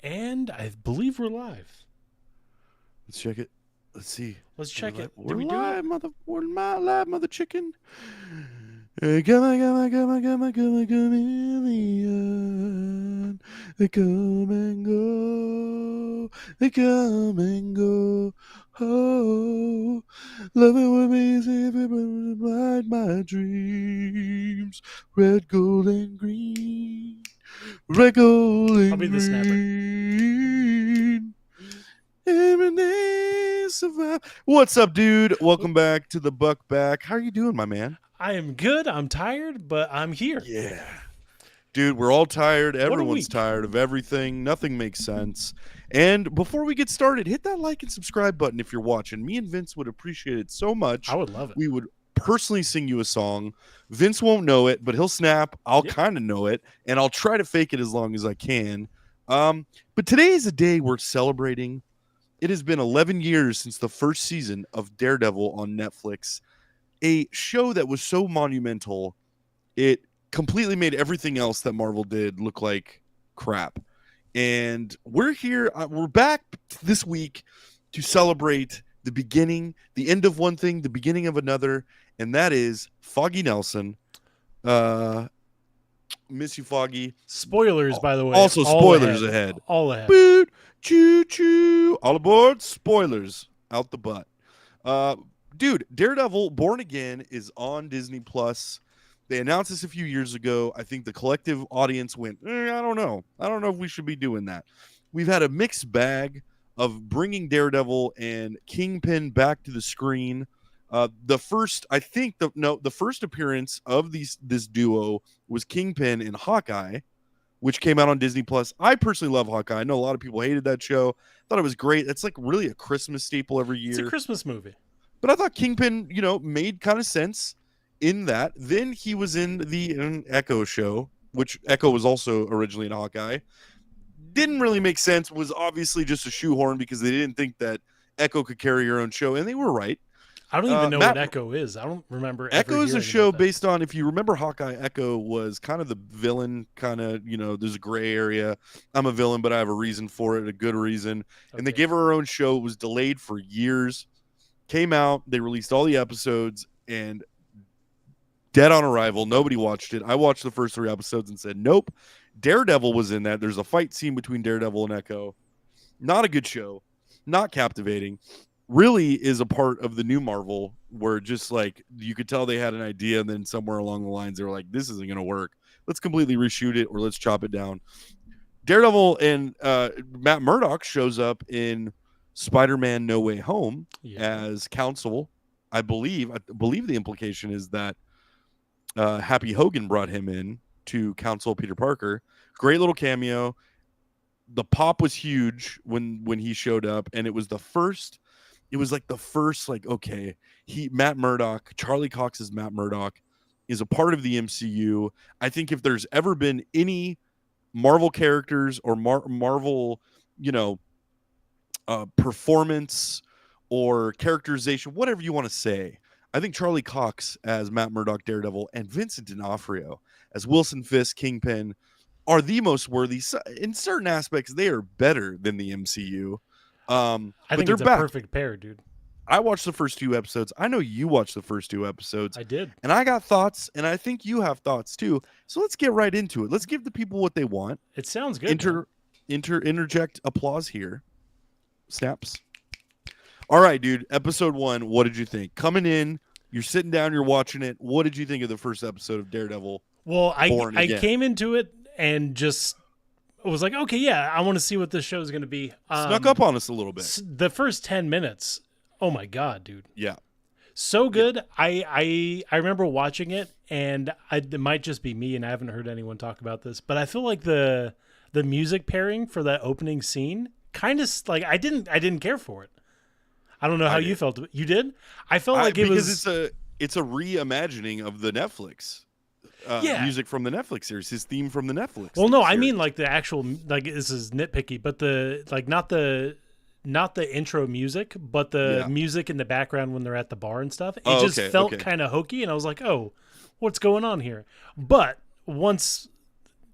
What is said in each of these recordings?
And I believe we're live. Let's check it. Let's see. Let's check it. We're Did we do it? live, we're live, mother chicken. Hey, come on, chameleon. They come and go. They come and go. Oh, loving with me is if it would light my dreams. Red, gold, and green. Red, gold, I'll be and the snapper. green. Every day survive. What's up, dude? Welcome back to the Buck Back. How are you doing, my man? I am good. I'm tired, but I'm here. Yeah. Dude, we're all tired. What a Everyone's week. tired of everything. Nothing makes sense. And before we get started, hit that like and subscribe button if you're watching. Me and Vince would appreciate it so much. I would love it. We would personally sing you a song. Vince won't know it, but he'll snap. I'll kind of know it, and I'll try to fake it as long as I can. But today is a day we're celebrating. It has been 11 years since the first season of Daredevil on Netflix, a show that was so monumental, it completely made everything else that Marvel did look like crap. And we're here, we're back this week to celebrate the beginning, the end of one thing, the beginning of another, and that is Foggy Nelson. Miss you, Foggy. Spoilers, by the way. Also, spoilers ahead. All ahead. Boot, choo choo. All aboard. Spoilers out the butt. Dude, Daredevil Born Again is on Disney Plus. They announced this a few years ago. I think the collective audience went, I don't know. I don't know if we should be doing that. We've had a mixed bag of bringing Daredevil and Kingpin back to the screen. The first appearance of this duo was Kingpin and Hawkeye, which came out on Disney Plus. I personally love Hawkeye. I know a lot of people hated that show. Thought it was great. It's like really a Christmas staple every year. It's a Christmas movie. But I thought Kingpin, made kind of sense in that. Then he was in the Echo show, which Echo was also originally in Hawkeye. Didn't really make sense. Was obviously just a shoehorn because they didn't think that Echo could carry her own show, and they were right. I don't even know what Echo is. I don't remember. Echo is a show based on, if you remember Hawkeye, Echo was kind of the villain, kind of, there's a gray area. I'm a villain, but I have a reason for it, a good reason. Okay. And they gave her own show. It was delayed for years. Came out, they released all the episodes, and dead on arrival. Nobody watched it. I watched the first 3 episodes and said, nope. Daredevil was in that. There's a fight scene between Daredevil and Echo. Not a good show. Not captivating. Really is a part of the new Marvel where just like you could tell they had an idea, and then somewhere along the lines they were like, this isn't going to work. Let's completely reshoot it, or let's chop it down. Daredevil and Matt Murdock shows up in Spider-Man No Way Home as counsel. I believe the implication is that Happy Hogan brought him in to counsel Peter Parker. Great little cameo. The pop was huge when he showed up, and it was like the first, okay, Matt Murdock, Charlie Cox's Matt Murdock is a part of the MCU. I think if there's ever been any Marvel characters or Marvel, performance or characterization, whatever you want to say, I think Charlie Cox as Matt Murdock Daredevil and Vincent D'Onofrio as Wilson Fisk Kingpin are the most worthy. In certain aspects, they are better than the MCU. I think it's a perfect pair, dude. I watched the first 2 episodes. I know you watched the first 2 episodes. I did. And I got thoughts, and I think you have thoughts too. So let's get right into it. Let's give the people what they want. It sounds good. Interject applause here. Snaps. All right, dude. Episode 1, what did you think? Coming in, you're sitting down, you're watching it. What did you think of the first episode of Daredevil? Well, I came into it and just was like, okay, yeah, I want to see what this show is going to be. Snuck up on us a little bit. The first 10 minutes, oh my God, dude. Yeah. So good. Yeah. I remember watching it, and it might just be me, and I haven't heard anyone talk about this, but I feel like the music pairing for that opening scene kind of like I didn't care for it. I don't know how you felt. You did? I felt like it was because it's a reimagining of the Netflix music from the Netflix series, his theme from the Netflix. Well, no, series. I mean like the actual, like, this is nitpicky, but not the intro music, but the music in the background when they're at the bar and stuff. It felt kind of hokey, and I was like, oh, what's going on here? But once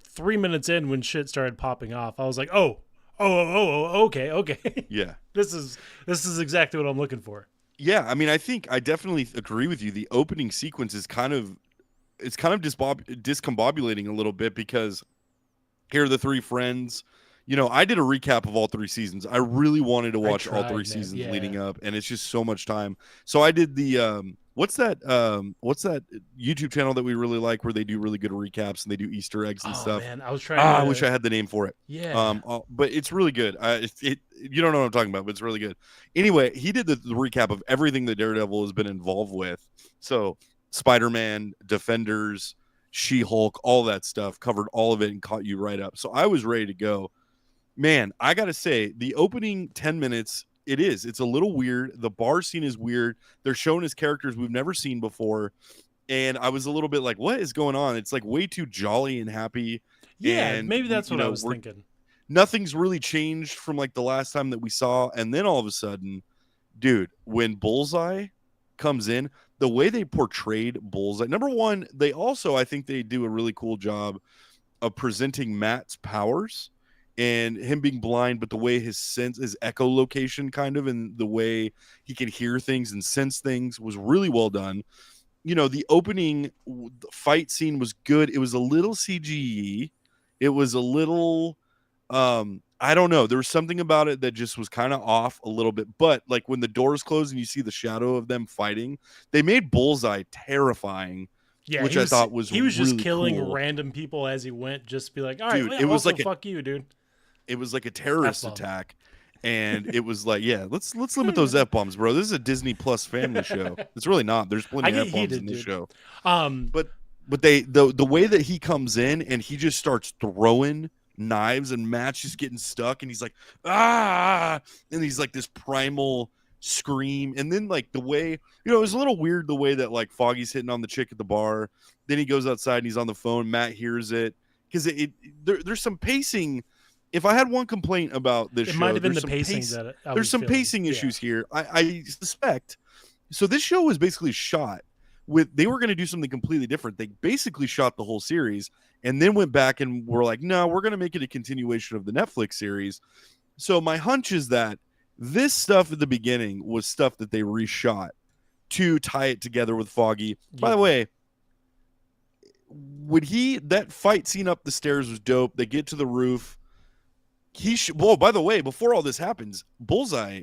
3 minutes in, when shit started popping off, I was like, oh, Okay, okay. Yeah. this is this is exactly what I'm looking for. Yeah, I mean, I definitely agree with you. The opening sequence is kind of discombobulating a little bit because here are the three friends. You know, I did a recap of all three seasons. I really wanted to I watch all three tried, man. seasons Yeah. leading up, and it's just so much time. So I did the what's that YouTube channel that we really like where they do really good recaps and they do Easter eggs and Oh stuff. man, I was trying Ah, I wish to. I had the name for it. Yeah. But it's really good. You don't know what I'm talking about, but it's really good. Anyway, he did the recap of everything that Daredevil has been involved with. So Spider-Man, Defenders, She-Hulk, all that stuff, covered all of it and caught you right up. So I was ready to go. Man, I got to say, the opening 10 minutes, it's a little weird. The bar scene is weird. They're showing us characters we've never seen before. And I was a little bit like, what is going on? It's like way too jolly and happy. Yeah, And maybe that's you what I know, was thinking. nothing's really changed from like the last time that we saw. And then all of a sudden, dude, when Bullseye comes in, the way they portrayed Bullseye, number one, they also, I think they do a really cool job of presenting Matt's powers and him being blind, but the way his echolocation kind of, and the way he can hear things and sense things was really well done. You know, the opening fight scene was good. It was a little CGE. It was a little I don't know. There was something about it that just was kind of off a little bit. But like when the doors close and you see the shadow of them fighting, they made Bullseye terrifying, Yeah, which I thought was he was just really killing cool. random people as he went. Just be like, all right, Dude, well, also fuck you, dude. it was like a F terrorist bomb. attack. And it was like, yeah, let's limit those F bombs, bro. This is a Disney Plus family show. It's really not. There's plenty I of get F bombs in heated, this dude. show. Um, But the way that he comes in and he just starts throwing knives and Matt's just getting stuck and he's like, ah, and he's like this primal scream. And then like the way, it was a little weird the way that like Foggy's hitting on the chick at the bar. Then he goes outside and he's on the phone. Matt hears it because there's some pacing. If I had one complaint about this it might show, have been the pacing that I there's was some feeling. pacing Yeah. issues here. I suspect. So this show was basically shot they were going to do something completely different. They basically shot the whole series and then went back and were like, no, we're going to make it a continuation of the Netflix series. So my hunch is that this stuff at the beginning was stuff that they reshot to tie it together with Foggy. Yeah. By the way, that fight scene up the stairs was dope. They get to the roof. By the way, before all this happens, Bullseye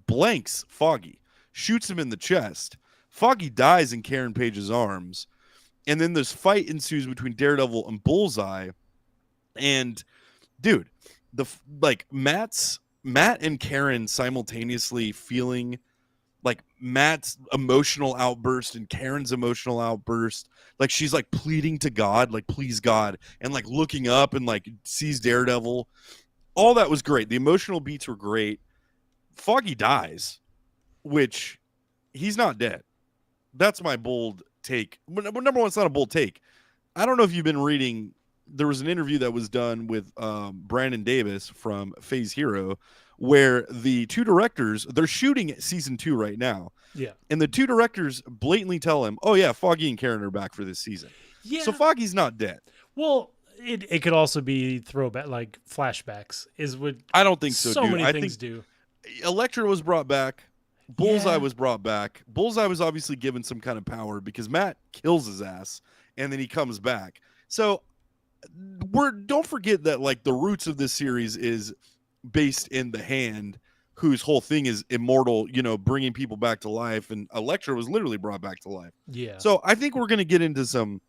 blanks Foggy, shoots him in the chest. Foggy dies in Karen Page's arms. And then this fight ensues between Daredevil and Bullseye. And dude, Matt and Karen simultaneously feeling like Matt's emotional outburst and Karen's emotional outburst. Like she's like pleading to God, like please God, and like looking up and like sees Daredevil. All that was great. The emotional beats were great. Foggy dies, which he's not dead. That's my bold take. Number one, it's not a bold take. I don't know if you've been reading. There was an interview that was done with Brandon Davis from Phase Hero, where the two directors, they're shooting season 2 right now. Yeah. And the two directors blatantly tell him, oh yeah, Foggy and Karen are back for this season. Yeah. So Foggy's not dead. Well, it could also be throwback, like flashbacks is what I don't think so, so dude. many things do. Elektra was brought back. Bullseye was brought back. Bullseye was obviously given some kind of power because Matt kills his ass and then he comes back. So don't forget that like the roots of this series is based in the Hand, whose whole thing is immortal, bringing people back to life. And Elektra was literally brought back to life. Yeah. So I think we're going to get into some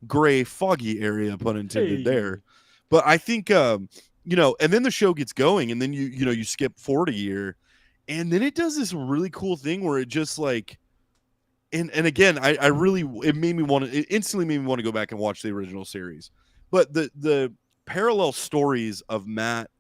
gray, foggy area, pun intended there. But I think, and then the show gets going and then you skip forward a year. And then it does this really cool thing where it just like, and again, it instantly made me want to go back and watch the original series. But the parallel stories of Matt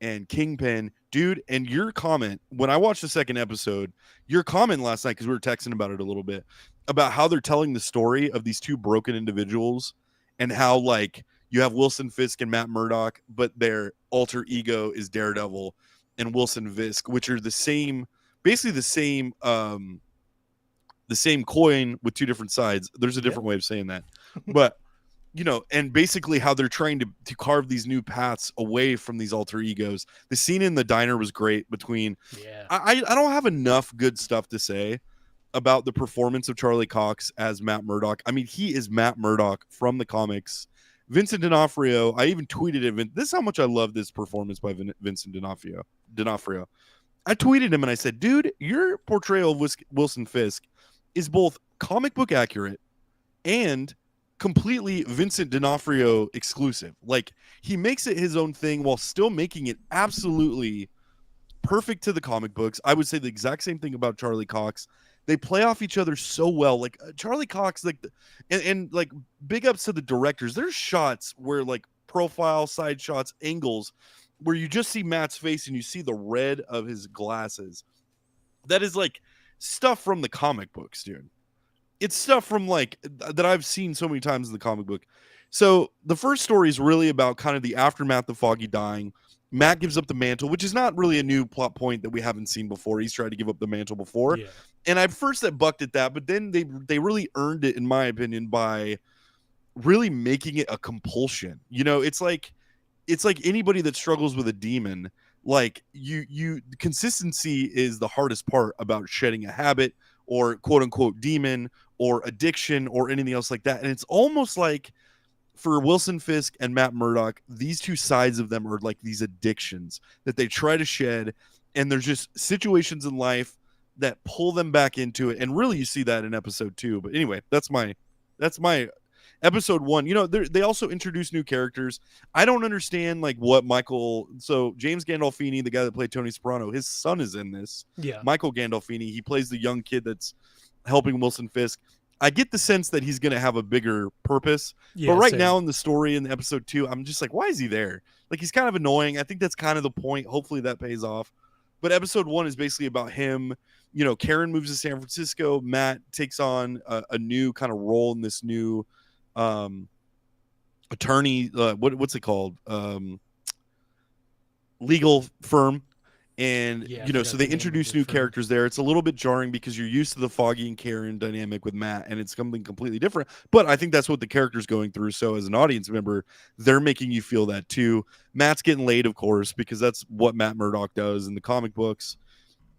and Kingpin, dude, and your comment, when I watched the second episode, your comment last night, because we were texting about it a little bit, about how they're telling the story of these two broken individuals and how like you have Wilson Fisk and Matt Murdock, but their alter ego is Daredevil and Wilson Fisk, which are basically the same coin with two different sides. There's a different way of saying that. But and basically how they're trying to carve these new paths away from these alter egos. The scene in the diner was great between. Yeah. I don't have enough good stuff to say about the performance of Charlie Cox as Matt Murdock. I mean, he is Matt Murdock from the comics. Vincent D'Onofrio, I even tweeted it. This is how much I love this performance by Vincent D'Onofrio. I tweeted him and I said, dude, your portrayal of Wilson Fisk is both comic book accurate and completely Vincent D'Onofrio exclusive. Like, he makes it his own thing while still making it absolutely perfect to the comic books. I would say the exact same thing about Charlie Cox. They play off each other so well. Like Charlie Cox, like, and like big ups to the directors. There's shots where like profile, side shots, angles where you just see Matt's face and you see the red of his glasses. That is like stuff from the comic books, dude. It's stuff from like that I've seen so many times in the comic book. So the first story is really about kind of the aftermath of Foggy dying. Matt gives up the mantle, which is not really a new plot point that we haven't seen before. He's tried to give up the mantle before. Yeah. And at first I bucked at that, but then they really earned it, in my opinion, by really making it a compulsion. It's like anybody that struggles with a demon, like consistency is the hardest part about shedding a habit or quote unquote demon or addiction or anything else like that. And it's almost like for Wilson Fisk and Matt Murdock, these two sides of them are like these addictions that they try to shed. And there's just situations in life that pull them back into it. And really you see that in episode 2. But anyway, that's my episode 1. They also introduce new characters. I don't understand like what so James Gandolfini, the guy that played Tony Soprano, his son is in this. Yeah. Michael Gandolfini, he plays the young kid that's helping Wilson Fisk. I get the sense that he's going to have a bigger purpose. Yeah, but right same. now in the story in episode 2, I'm just like, why is he there? Like, he's kind of annoying. I think that's kind of the point. Hopefully that pays off. But episode 1 is basically about him. Karen moves to San Francisco. Matt takes on a new kind of role in this new attorney. What's it called? Legal firm. And, so they introduce new characters there. It's a little bit jarring because you're used to the Foggy and Karen dynamic with Matt, and it's something completely different. But I think that's what the character's going through. So as an audience member, they're making you feel that too. Matt's getting laid, of course, because that's what Matt Murdock does in the comic books.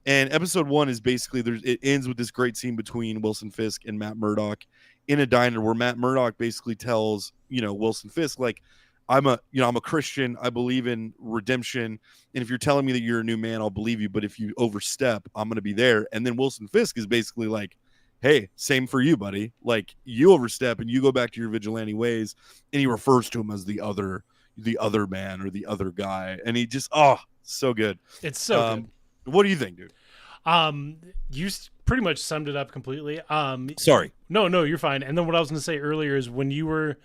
And episode 1 is basically, it ends with this great scene between Wilson Fisk and Matt Murdock in a diner where Matt Murdock basically tells, Wilson Fisk, like, I'm a Christian. I believe in redemption. And if you're telling me that you're a new man, I'll believe you. But if you overstep, I'm going to be there. And then Wilson Fisk is basically like, hey, same for you, buddy. Like, you overstep and you go back to your vigilante ways. And he refers to him as the other man or the other guy. And he just, so good. It's so good. What do you think, dude? You pretty much summed it up completely. Sorry. No, you're fine. And then what I was going to say earlier is when you were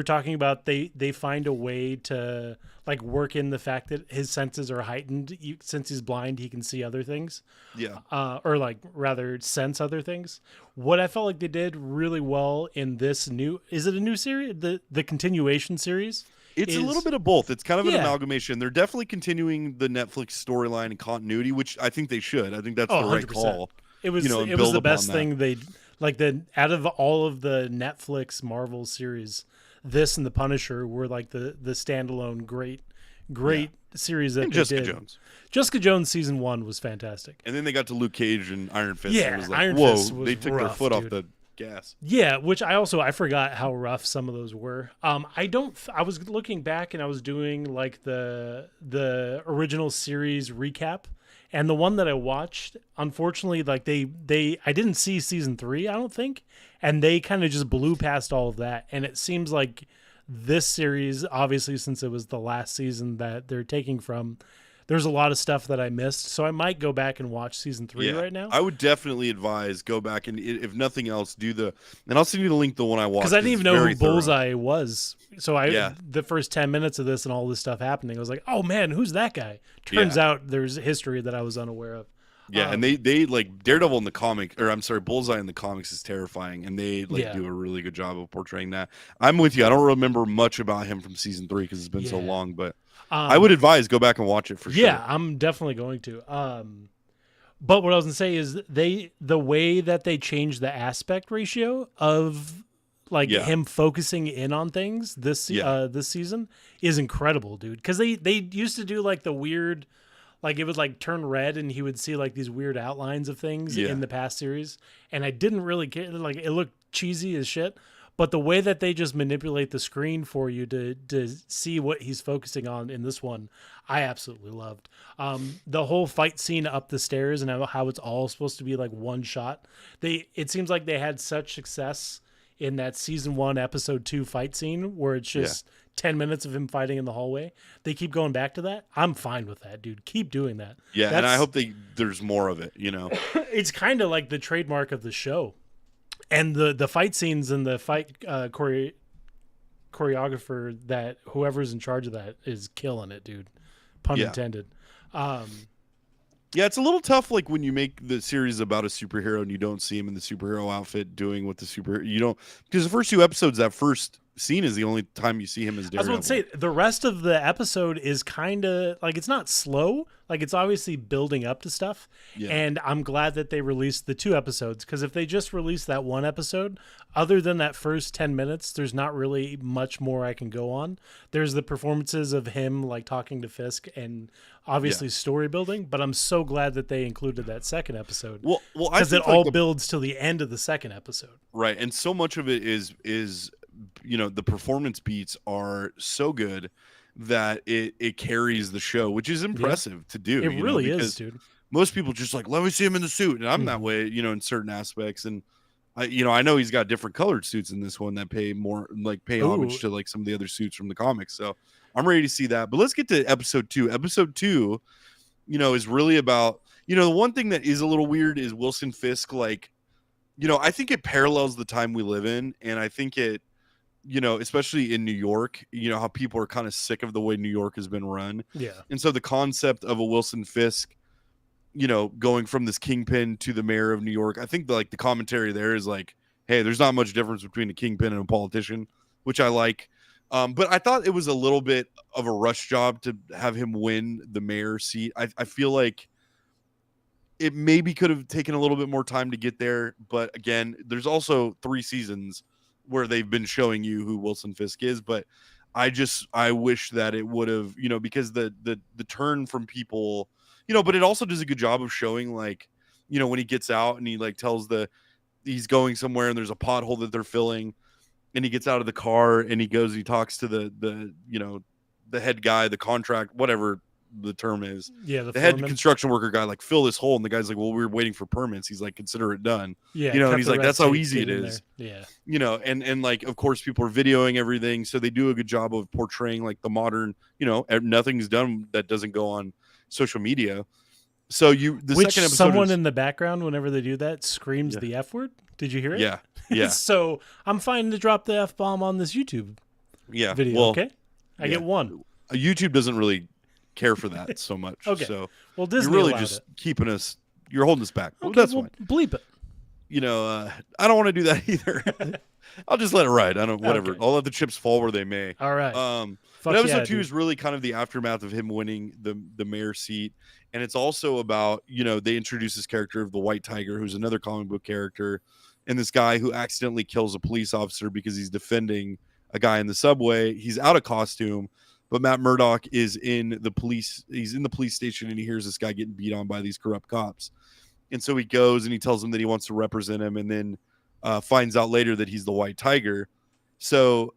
talking about they find a way to like work in the fact that his senses are heightened. Since he's blind, he can see other things. Yeah. Or like rather sense other things. What I felt like they did really well in this is it a new series? The continuation series? It's a little bit of both. It's kind of an amalgamation. They're definitely continuing the Netflix storyline and continuity, which I think they should. I think that's the right 100%. Call. It was the best thing they like. Out of all of the Netflix Marvel series, this and The Punisher were like the standalone great series that Jessica did. Jones. Jessica Jones season 1 was fantastic. And then they got to Luke Cage and Iron Fist. Yeah, and it was like, Iron whoa, Fist was they took rough, their foot dude. off the gas. Yeah, which I forgot how rough some of those were. I was looking back and I was doing like the original series recap, and the one that I watched, unfortunately, like I didn't see season 3, I don't think, and they kind of just blew past all of that. And it seems like this series, obviously, since it was the last season that they're taking from, there's a lot of stuff that I missed, so I might go back and watch season 3 right now. I would definitely advise go back and, if nothing else, and I'll send you the link to the one I watched. Because I didn't even know who Bullseye was. So the first 10 minutes of this and all this stuff happening, I was like, oh man, who's that guy? Turns out there's history that I was unaware of. Yeah, and they like Daredevil in the comic, or I'm sorry, Bullseye in the comics is terrifying, and they do a really good job of portraying that. I'm with you. I don't remember much about him from season 3 because it's been so long, but I would advise go back and watch it for sure. Yeah, I'm definitely going to. But what I was going to say is the way that they changed the aspect ratio of like Yeah. him focusing in on things this this season is incredible, dude. Because they used to do like the weird, like it would like turn red and he would see like these weird outlines of things Yeah. in the past series, and I didn't really care. Like it looked cheesy as shit. But the way that they just manipulate the screen for you to see what he's focusing on in this one, I absolutely loved. The whole fight scene up the stairs and how it's all supposed to be like one shot. It seems like they had such success in that season 1, episode 2 fight scene where it's just 10 minutes of him fighting in the hallway. They keep going back to that. I'm fine with that, dude. Keep doing that. Yeah, and I hope there's more of it, you know. It's kind of like the trademark of the show. And the fight scenes and the fight choreographer, that whoever's in charge of that is killing it, dude. Pun intended. Yeah, it's a little tough, like when you make the series about a superhero and you don't see him in the superhero outfit doing what the superhero, you don't, because the first 2 episodes, that first scene is the only time you see him as Daredevil. I was about to say, the rest of the episode is kind of like, it's not slow, like it's obviously building up to stuff. Yeah. And I'm glad that they released the 2 episodes, because if they just released that 1 episode, other than that first 10 minutes, there's not really much more I can go on. There's the performances of him like talking to Fisk and obviously story building, but I'm so glad that they included that 2nd episode. Well, because it all builds till the end of the 2nd episode. Right, and so much of it is you know, the performance beats are so good that it carries the show, which is impressive to do. It really is, dude. Most people just like, let me see him in the suit, and I'm that way, you know, in certain aspects. And I know he's got different colored suits in this one that pay homage to like some of the other suits from the comics. So I'm ready to see that. But let's get to episode 2. Episode 2, you know, is really about, you know, the one thing that is a little weird is Wilson Fisk. Like, you know, I think it parallels the time we live in, and I think it, you know, especially in New York, you know, how people are kind of sick of the way New York has been run. Yeah. And so the concept of a Wilson Fisk, you know, going from this kingpin to the mayor of New York, I think the commentary there is like, hey, there's not much difference between a kingpin and a politician, which I like. But I thought it was a little bit of a rush job to have him win the mayor seat. I feel like it maybe could have taken a little bit more time to get there. But again, there's also 3 seasons where they've been showing you who Wilson Fisk is. But I wish that it would have, you know, because the turn from people, you know, but it also does a good job of showing, like, you know, when he gets out and he like tells he's going somewhere and there's a pothole that they're filling, and he gets out of the car and he talks to the you know, the head guy, the contract, whatever the term is. Yeah. The head construction worker guy, like, fill this hole. And the guy's like, well, we were waiting for permits. He's like, consider it done. Yeah. You know, and he's like, that's how easy it is. Yeah. You know, and like, of course, people are videoing everything. So they do a good job of portraying like the modern, you know, nothing's done that doesn't go on social media. So second episode, someone in the background, whenever they do that, screams the F word. Did you hear it? Yeah. Yeah. So I'm fine to drop the F bomb on this YouTube video. Well, okay. I get 1. YouTube doesn't really care for that so much. Okay. So well, Disney you're really just keeping us, you're holding us back. Okay, That's well, fine. Bleep it. You know, I don't want to do that either. I'll just let it ride. Whatever. Okay. I'll let the chips fall where they may. All right. But episode 2 is really kind of the aftermath of him winning the mayor seat. And it's also about, you know, they introduce this character of the White Tiger, who's another comic book character, and this guy who accidentally kills a police officer because he's defending a guy in the subway. He's out of costume, but Matt Murdock is in the police. He's in the police station and he hears this guy getting beat on by these corrupt cops. And so he goes and he tells him that he wants to represent him, and then finds out later that he's the White Tiger. So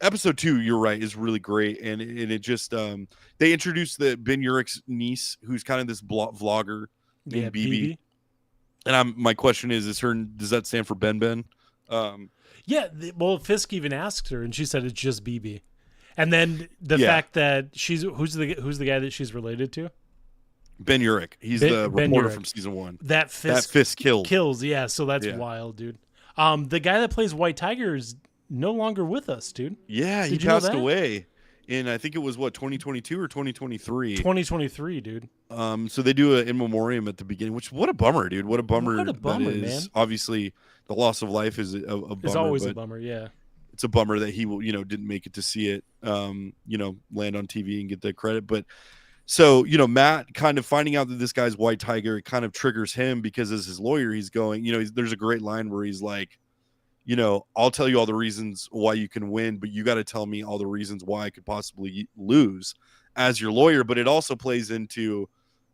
episode 2, you're right, is really great. And it just, they introduced the Ben Urich's niece, who's kind of this vlogger named BB. And my question is does that stand for Ben? Yeah. Well, Fisk even asked her and she said it's just BB. And then the fact that who's the guy that she's related to? Ben Urich. He's the reporter from season 1. That Fisk kills. Yeah. So that's wild, dude. The guy that plays White Tiger is no longer with us, dude. Yeah. He passed away in, I think it was 2022 or 2023. 2023, dude. So they do an in memoriam at the beginning, which, what a bummer, dude. What a bummer that is. Man. Obviously, the loss of life is a bummer. It's always a bummer, yeah. It's a bummer that he, you know, didn't make it to see it, you know, land on TV and get the credit. But so, you know, Matt kind of finding out that this guy's White Tiger, it kind of triggers him, because as his lawyer, he's going, you know, there's a great line where he's like, I'll tell you all the reasons why you can win, but you got to tell me all the reasons why I could possibly lose as your lawyer. But it also plays into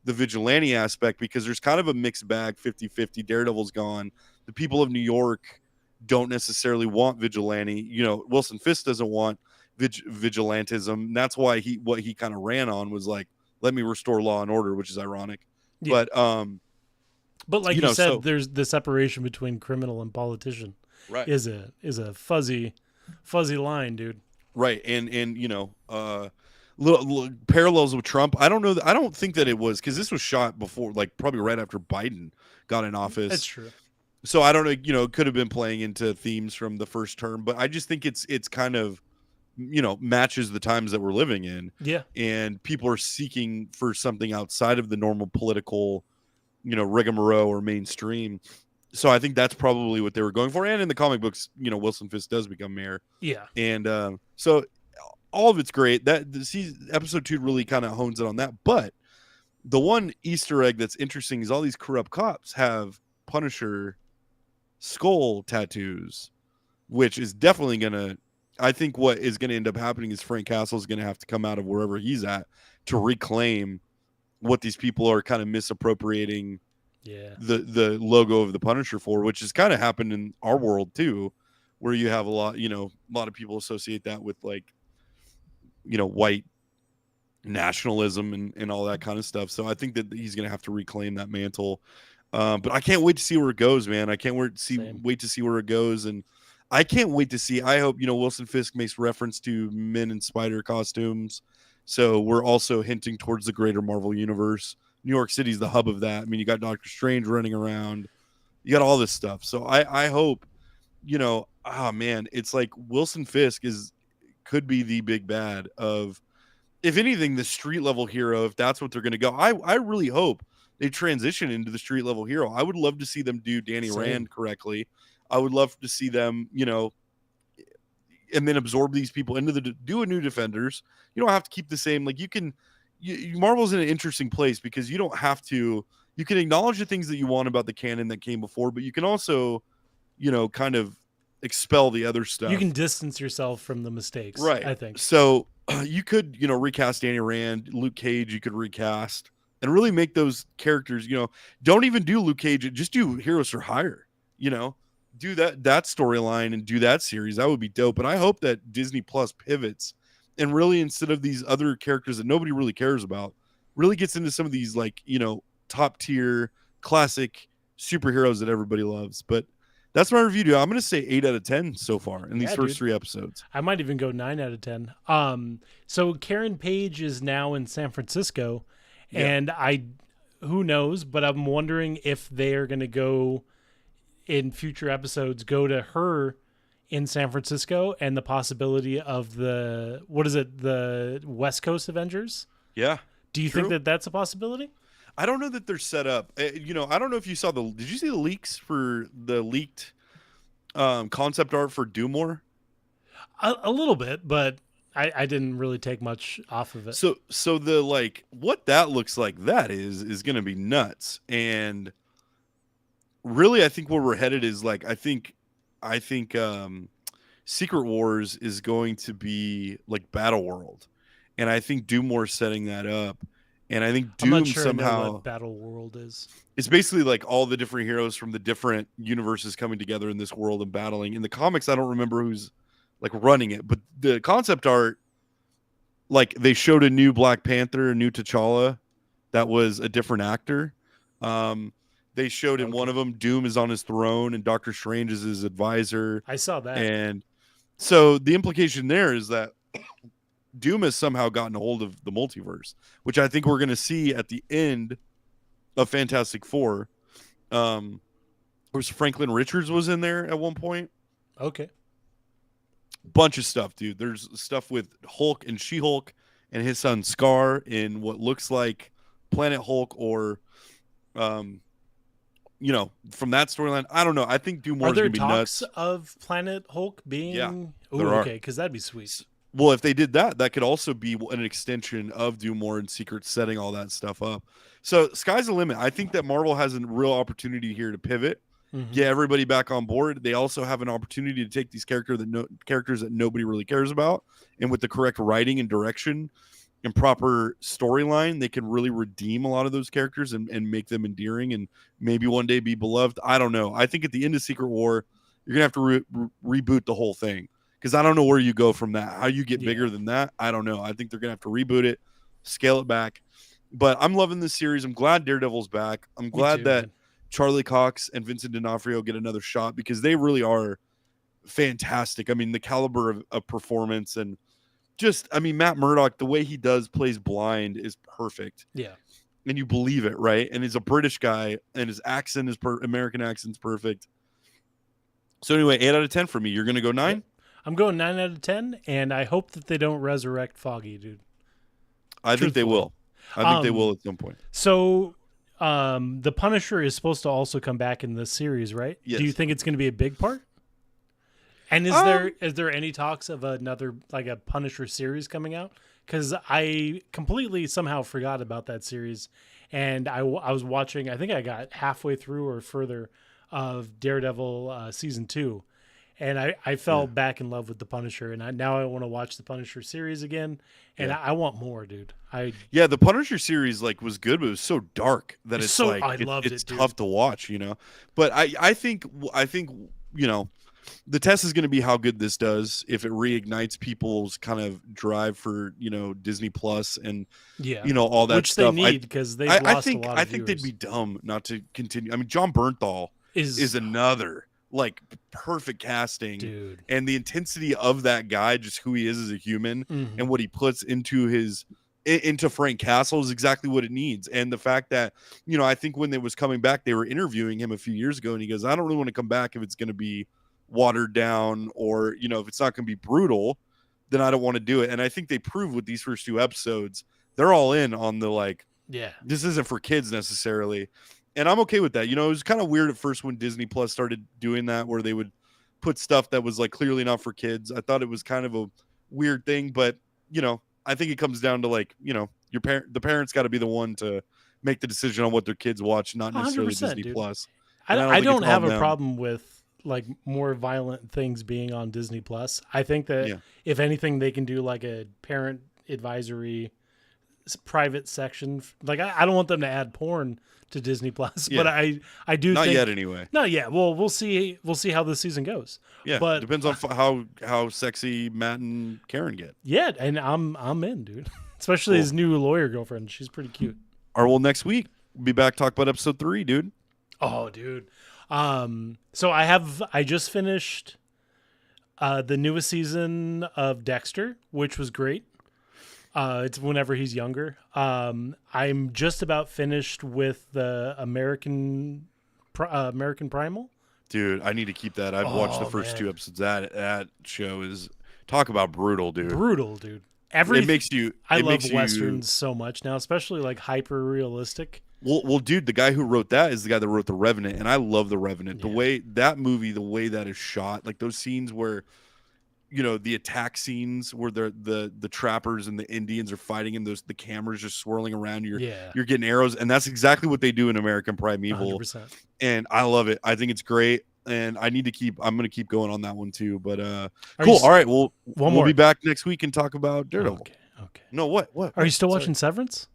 the vigilante aspect because there's kind of a mixed bag, 50-50. Daredevil's gone. The people of New York don't necessarily want vigilante. Wilson Fisk doesn't want vigilantism. That's why what he kind of ran on was like, let me restore law and order, which is ironic. Yeah. But like you said, there's the separation between criminal and politician. Right. Is a fuzzy line, dude. Right. And little parallels with Trump. I don't know. I don't think that it was because this was shot before, like probably right after Biden got in office. That's true. So I don't know. It could have been playing into themes from the first term, but I just think it's kind of matches the times that we're living in. Yeah. And people are seeking for something outside of the normal political, rigmarole or mainstream. So I think that's probably what they were going for. And in the comic books, Wilson Fisk does become mayor. Yeah. And so all of it's great. Episode 2 really kind of hones it on that. But the one Easter egg that's interesting is all these corrupt cops have Punisher skull tattoos, which is definitely going to, I think what is going to end up happening is Frank Castle is going to have to come out of wherever he's at to reclaim what these people are kind of misappropriating the logo of the Punisher for, which has kind of happened in our world too, where you have a lot of people associate that with like, white nationalism and all that kind of stuff. So I think that he's going to have to reclaim that mantle. But I can't wait to see where it goes, man. I can't wait to see where it goes. And I can't wait to see, I hope, Wilson Fisk makes reference to men in spider costumes. So we're also hinting towards the greater Marvel universe. New York City's the hub of that. I mean, you got Doctor Strange running around. You got all this stuff. So I hope, man, it's like Wilson Fisk could be the big bad of, if anything, the street level hero, if that's what they're going to go. I really hope they transition into the street level hero. I would love to see them do Danny Rand correctly. I would love to see them, and then absorb these people into do a new Defenders. You don't have to keep the same, like Marvel's in an interesting place because you don't have to, you can acknowledge the things that you want about the canon that came before, but you can also, kind of expel the other stuff. You can distance yourself from the mistakes, right? I think so. You could, recast Danny Rand, Luke Cage. You could recast and really make those characters. Don't even do Luke Cage. Just do Heroes for Hire. Do that storyline and do that series. That would be dope. But I hope that Disney Plus pivots and really, instead of these other characters that nobody really cares about, really gets into some of these like top tier classic superheroes that everybody loves. But that's my review, dude. I'm going to say 8 out of 10 so far in these first 3 episodes. I might even go 9 out of 10. So Karen Page is now in San Francisco, and who knows, but I'm wondering if they're going to go in future episodes, go to her in San Francisco and the possibility of the West Coast Avengers. Yeah. Do you think that that's a possibility? I don't know that they're set up. I don't know if you saw did you see the leaks for the leaked concept art for Doomore? A little bit, but I didn't really take much off of it. So the what that looks like, that is going to be nuts. And really, I think where we're headed is I think Secret Wars is going to be like Battle World, and I think Doommore's setting that up. And I think Doom somehow, I know what Battle World is. It's basically like all the different heroes from the different universes coming together in this world and battling. In the comics, I don't remember who's running it, but the concept art, they showed a new Black Panther, a new T'Challa, that was a different actor. They showed in one of them, Doom is on his throne and Doctor Strange is his advisor. I saw that. And so the implication there is that Doom has somehow gotten a hold of the multiverse, which I think we're going to see at the end of Fantastic Four. Franklin Richards was in there at one point. Okay. Bunch of stuff, dude. There's stuff with Hulk and She-Hulk and his son Scar in what looks like Planet Hulk or, from that storyline. I don't know. I think Doom War is going to be nuts. Are there talks of Planet Hulk being? Yeah, okay, because that'd be sweet. Well, if they did that, that could also be an extension of Doom War and Secret, setting all that stuff up. So sky's the limit. I think that Marvel has a real opportunity here to pivot Mm-hmm. get everybody back on board. They also have an opportunity to take these characters that nobody really cares about, and with the correct writing and direction and proper storyline, they can really redeem a lot of those characters and make them endearing and maybe one day be beloved. I don't know. I think at the end of Secret War, you're gonna have to reboot the whole thing, because I don't know where you go from that. How you get bigger than that, I don't know. I think they're gonna have to reboot it, scale it back. But I'm loving this series. I'm glad Daredevil's back. I'm glad that Charlie Cox and Vincent D'Onofrio get another shot, because they really are fantastic. I mean, the caliber of performance, and just, I mean, Matt Murdock, the way he plays blind is perfect. Yeah. And you believe it, right? And he's a British guy, and his accent is American accent's perfect. So anyway, 8 out of 10 for me. You're going to go 9? Yep. I'm going 9 out of 10, and I hope that they don't resurrect Foggy, dude. I think they will. I think they will at some point. So the Punisher is supposed to also come back in this series, right? Yes. Do you think it's going to be a big part? And is there any talks of another, like a Punisher series coming out? Because I completely somehow forgot about that series, and I was watching. I think I got halfway through or further of Daredevil season 2, and I fell back in love with the Punisher, and now I want to watch the Punisher series again, and I want more, dude. The Punisher series was good, but it was so dark that it's so, I loved it's it, tough to watch, you know. But I think you know, the test is going to be how good this does, if it reignites people's kind of drive for, you know, Disney Plus and you know, all that which stuff. They need, because they've lost a lot of I think they'd be dumb not to continue. I mean, John Bernthal is another perfect casting, dude, and the intensity of that guy, just who he is as a human, and what he puts into Frank Castle is exactly what it needs. And the fact that, you know, I think when it was coming back, they were interviewing him a few years ago, and he goes, I don't really want to come back if it's going to be watered down, or, you know, if it's not going to be brutal, then I don't want to do it. And I think they proved with these first 2 episodes, they're all in on the this isn't for kids necessarily. And I'm okay with that. You know, it was kind of weird at first when Disney Plus started doing that, where they would put stuff that was clearly not for kids. I thought it was kind of a weird thing, but, you know, I think it comes down to you know, the parents got to be the one to make the decision on what their kids watch, not necessarily Disney dude. Plus. I don't have a problem with more violent things being on Disney Plus. I think that if anything, they can do a parent advisory private section. I don't want them to add porn to Disney Plus, but I do not think, yet anyway. Not yet. Well, we'll see how this season goes. Yeah, but depends on how sexy Matt and Karen get. Yeah, and I'm in, dude. Especially his new lawyer girlfriend. She's pretty cute. All right, well, next week we'll be back talk about episode 3, dude. Oh, dude. So I just finished the newest season of Dexter, which was great. It's whenever he's younger. I'm just about finished with the American Primal. Dude, I need to keep that. I've watched the first 2 episodes. That show is, talk about brutal, dude. Brutal, dude. It makes you. I love westerns so much now, especially hyper realistic. Well, dude, the guy who wrote that is the guy that wrote The Revenant, and I love The Revenant. The way that movie, the way that is shot, those scenes where, you know, the attack scenes where the trappers and the Indians are fighting, and the cameras just swirling around. You're getting arrows, and that's exactly what they do in American Primeval. 100%. And I love it. I think it's great, and I'm going to keep going on that one too. But cool. All right, we'll be back next week and talk about Daredevil. Okay. No, what? Are you still watching Severance?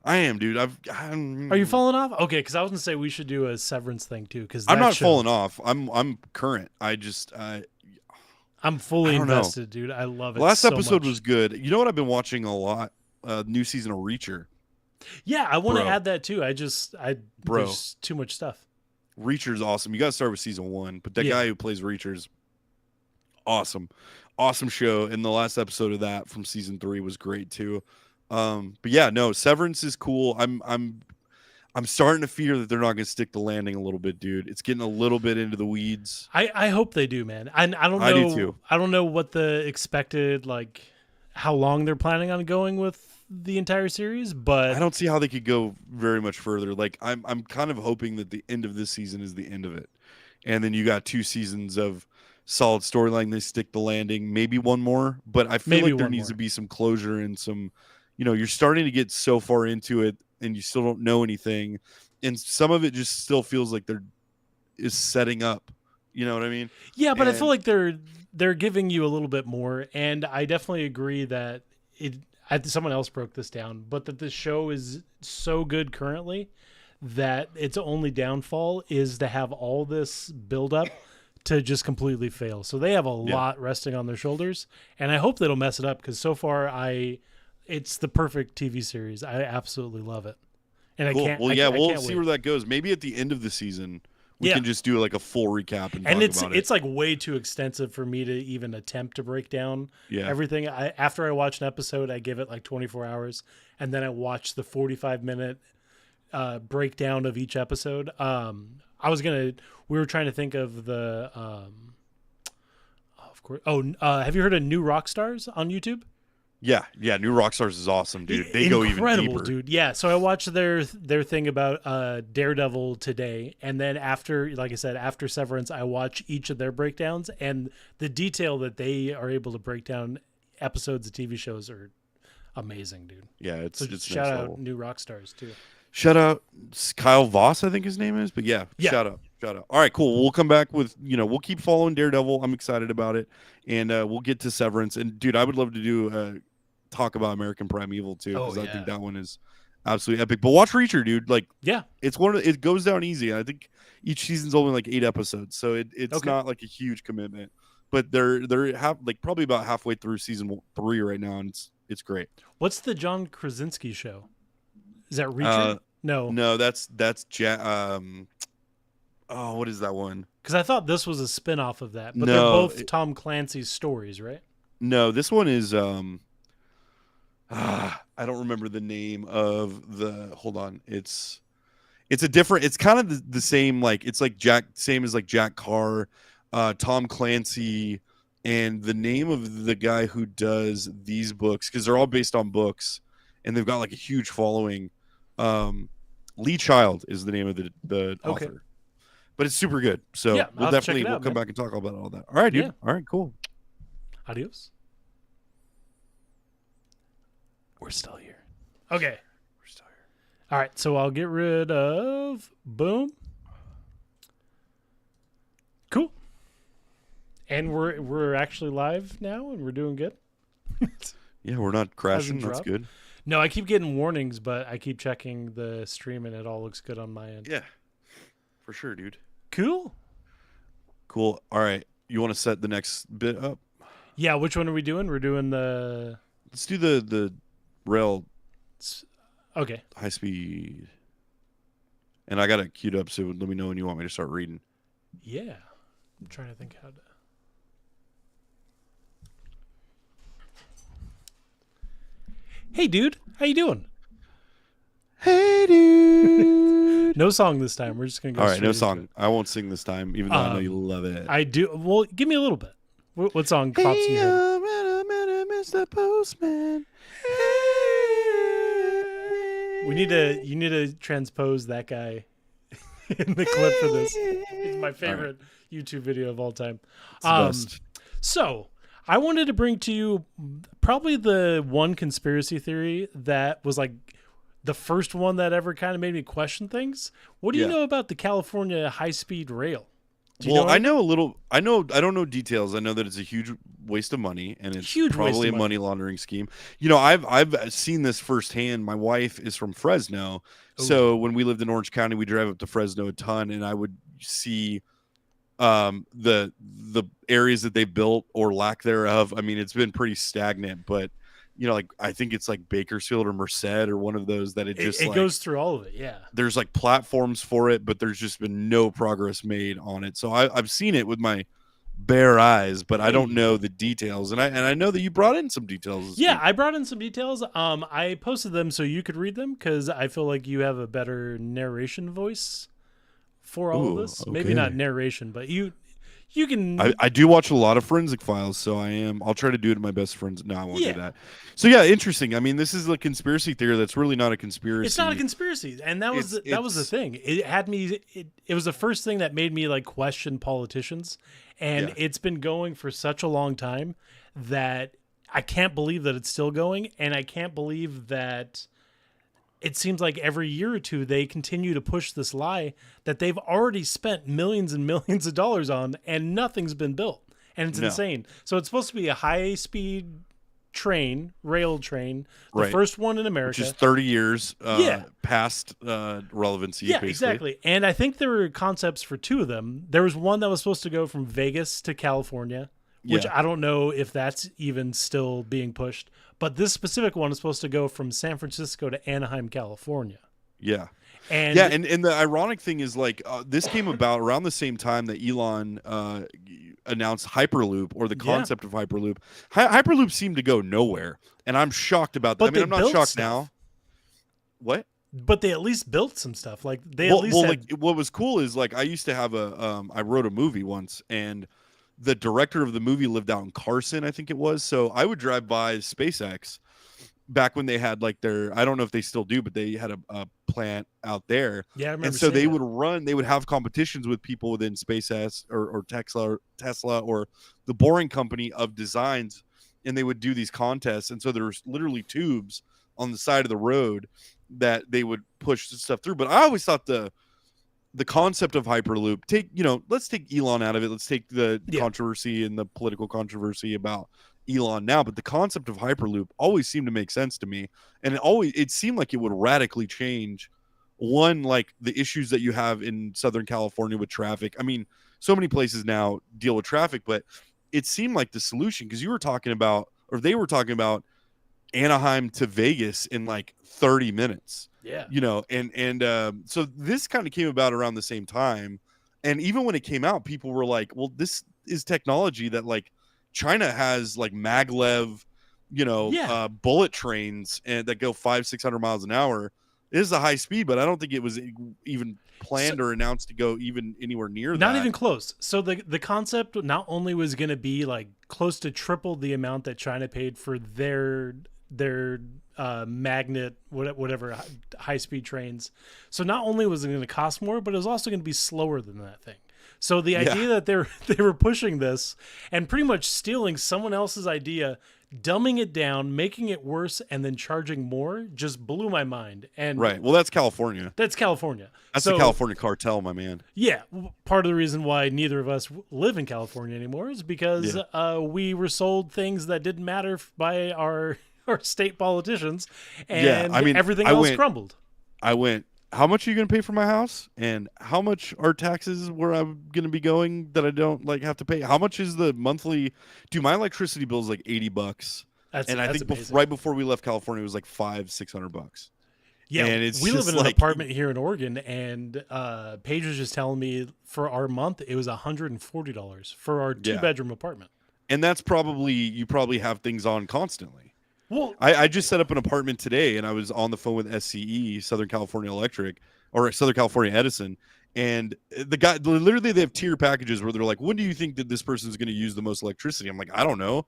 I am, dude. Are you falling off? Okay, because I was gonna say we should do a Severance thing too. Because I'm not falling off. I'm current. I'm fully invested, dude. I love it. Last so episode much. was good. You know what I've been watching a lot? New season of Reacher. Yeah, I want to add that too. There's too much stuff. Reacher's awesome. You got to start with season 1, but that guy who plays Reacher's awesome show. And the last episode of that from season 3 was great too. But yeah, no, Severance is cool. I'm starting to fear that they're not going to stick the landing a little bit, dude. It's getting a little bit into the weeds. I hope they do, man. I don't know. I do too. I don't know what the expected, how long they're planning on going with the entire series, but I don't see how they could go very much further. I'm kind of hoping that the end of this season is the end of it. And then you got 2 seasons of solid storyline. They stick the landing, maybe one more, but I feel like there needs to be some closure and some, you know, you're starting to get so far into it and you still don't know anything. And some of it just still feels like they're is setting up. You know what I mean? Yeah, but I feel And like they're giving you a little bit more, and I definitely agree that it. Someone else broke this down, but that the show is so good currently that its only downfall is to have all this build up to just completely fail. So they have a lot resting on their shoulders, and I hope they don't mess it up because so far it's the perfect TV series. I absolutely love it, and cool. I can't. Well, I we'll can't see wait. where that goes. Maybe at the end of the season, we can just do like a full recap and talk about it. It's like way too extensive for me to even attempt to break down everything. After I watch an episode, I give it like 24 hours, and then I watch the 45-minute breakdown of each episode. We were trying to think of the of course. Have you heard of New Rockstars on YouTube? Yeah, New Rockstars is awesome, dude. They go even deeper, dude. Yeah, so I watched their thing about Daredevil today, and then after, like I said, after Severance, I watch each of their breakdowns, and the detail that they are able to break down episodes of TV shows are amazing, dude. Yeah, it's shout out New Rockstars too. Shout out Kyle Voss, I think his name is, but yeah. Shout out. All right, cool. We'll come back with, we'll keep following Daredevil. I'm excited about it, and we'll get to Severance. And dude, I would love to do talk about American Primeval too, because I think that one is absolutely epic. But watch Reacher, dude. Like, it's it goes down easy. I think each season's only like 8 episodes, so it's not like a huge commitment. But they're probably about halfway through season 3 right now, and it's great. What's the John Krasinski show? Is that Reacher? No, that's what is that one? Because I thought this was a spin-off of that, but they're both Tom Clancy's stories, right? No, this one is I don't remember the name of the. Hold on, it's a different. It's kind of the same. Like it's like same as like Jack Carr, Tom Clancy, and the name of the guy who does these books, because they're all based on books, and they've got like a huge following. Lee Child is the name of the author, but it's super good. So we'll come back and talk about all that. All right, dude. All right, cool. Adios. We're still here. Okay. We're still here. All right, so I'll get rid of boom. Cool. And we're actually live now, and we're doing good. Yeah, we're not crashing. That's good. No, I keep getting warnings, but I keep checking the stream, and it all looks good on my end. Yeah, for sure, dude. Cool. All right, you want to set the next bit up? Yeah, which one are we doing? We're doing the. Let's do the rail. Okay. High speed. And I got it queued up, so let me know when you want me to start reading. Yeah, I'm trying to think how to. Hey, dude. How you doing? Hey, dude. No song this time. We're just going to go all right, no song. I won't sing this time, even though I know you love it. I do. Well, give me a little bit. What song pops in your head? Mr. Postman. You need to transpose that guy in the clip for this. It's my favorite YouTube video of all time. So I wanted to bring to you probably the one conspiracy theory that was like the first one that ever kind of made me question things. What do you know about the California high-speed rail? I know a little. I don't know details. I know that it's a huge waste of money, and it's probably a money laundering scheme. I've seen this firsthand. My wife is from Fresno, so when we lived in Orange County, we drive up to Fresno a ton, and I would see the areas that they built or lack thereof. I mean, it's been pretty stagnant, but like I think it's like Bakersfield or Merced or one of those that it goes through all of it. Yeah, there's like platforms for it, but there's just been no progress made on it. So I've seen it with my bare eyes, but I don't know the details. And I know that you brought in some details. Yeah, I brought in some details. I posted them so you could read them because I feel like you have a better narration voice for all of this. Okay. Maybe not narration, but you can. I do watch a lot of Forensic Files, so I'll try to do it to my best friends. No, I won't do that. So yeah, interesting. I mean, this is a conspiracy theory that's really not a conspiracy. It's not a conspiracy, and that was the thing. It had me. It was the first thing that made me like question politicians, and it's been going for such a long time that I can't believe that it's still going, and I can't believe that it seems like every year or two they continue to push this lie that they've already spent millions and millions of dollars on and nothing's been built. And it's No. insane. So it's supposed to be a high speed rail train, the Right. first one in America. Which is 30 years Yeah. past relevancy, Yeah, basically. exactly. And I think there were concepts for two of them. There was one that was supposed to go from Vegas to California, which Yeah. I don't know if that's even still being pushed. But this specific one is supposed to go from San Francisco to Anaheim, California. Yeah. And Yeah, and the ironic thing is, like, this came about around the same time that Elon announced Hyperloop, or the concept of Hyperloop. Hyperloop seemed to go nowhere, and I'm shocked about that. But I mean, I'm not built shocked stuff. now. What? But they at least built some stuff. Like they at least had... like, what was cool is, like, I used to have I wrote a movie once, and the director of the movie lived out in Carson, I think it was. So I would drive by SpaceX back when they had, like, their, I don't know if they still do, but they had a plant out there. Yeah, I remember. And so they that. would have competitions with people within SpaceX or Tesla or the Boring Company of designs, and they would do these contests. And so there was literally tubes on the side of the road that they would push stuff through. But I always thought the concept of Hyperloop, let's take Elon out of it. Let's take the controversy and the political controversy about Elon now, but the concept of Hyperloop always seemed to make sense to me. And it seemed like it would radically change, one, like the issues that you have in Southern California with traffic. I mean, so many places now deal with traffic, but it seemed like the solution, because they were talking about Anaheim to Vegas in like 30 minutes. Yeah. So this kind of came about around the same time. And even when it came out, people were like, well, this is technology that, like, China has, like, maglev, bullet trains and that go 500-600 miles an hour. It is a high speed, but I don't think it was even planned or announced to go even anywhere near that. Not even close. So the concept not only was going to be, like, close to triple the amount that China paid for their magnet, whatever, high-speed trains. So not only was it going to cost more, but it was also going to be slower than that thing. So the idea that they were pushing this and pretty much stealing someone else's idea, dumbing it down, making it worse, and then charging more just blew my mind. And right. Well, that's California. That's California. That's the California cartel, my man. Yeah. Part of the reason why neither of us live in California anymore is because we were sold things that didn't matter by our state politicians, and everything else crumbled. I went, how much are you going to pay for my house? And how much are taxes where I'm going to be going that I don't, like, have to pay? How much is the monthly? Dude, my electricity bill is like $80. I think right before we left California, it was like $500-$600. Yeah, and we live in an apartment here in Oregon, and Paige was just telling me for our month it was $140 for our 2-bedroom apartment. And that's you probably have things on constantly. Well, I just set up an apartment today, and I was on the phone with SCE, Southern California Electric, or Southern California Edison, and the guy, literally, they have tier packages where they're like, when do you think that this person's going to use the most electricity? I'm like, I don't know.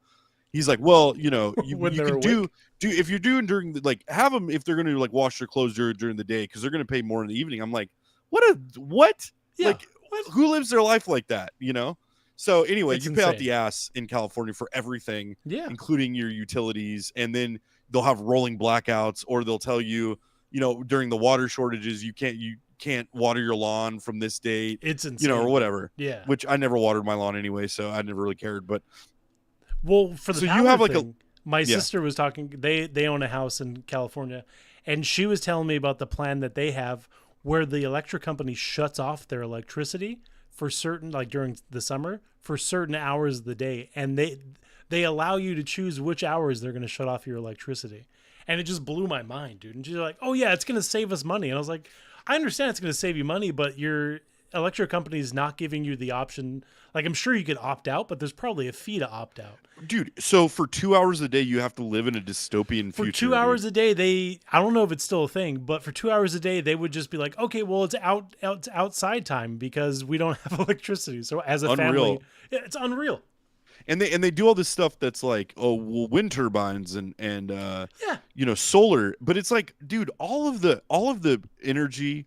He's like, well, you can do if you're doing during the, like, have them if they're going to, like, wash their clothes during the day, because they're going to pay more in the evening. I'm like, what? Yeah, like, who lives their life like that? So anyway, it's you insane. pay out the ass in California for everything, including your utilities, and then they'll have rolling blackouts, or they'll tell you, during the water shortages, you can't water your lawn from this date. It's insane. Or whatever. Yeah. Which I never watered my lawn anyway, so I never really cared. But for the power thing, my sister was talking. They own a house in California, and she was telling me about the plan that they have where the electric company shuts off their electricity for certain, like during the summer, for certain hours of the day, and they allow you to choose which hours they're going to shut off your electricity. And it just blew my mind, dude. And she's like, oh yeah, it's going to save us money. And I was like, I understand it's going to save you money, but your electric company is not giving you the option. Like, I'm sure you could opt out, but there's probably a fee to opt out. Dude, so for 2 hours a day, you have to live in a dystopian future. For 2 hours a day, I don't know if it's still a thing, but for 2 hours a day, they would just be like, okay, well, it's outside time because we don't have electricity. So as a family, it's unreal. And they do all this stuff that's like, oh, well, wind turbines and solar, but it's like, dude, all of the energy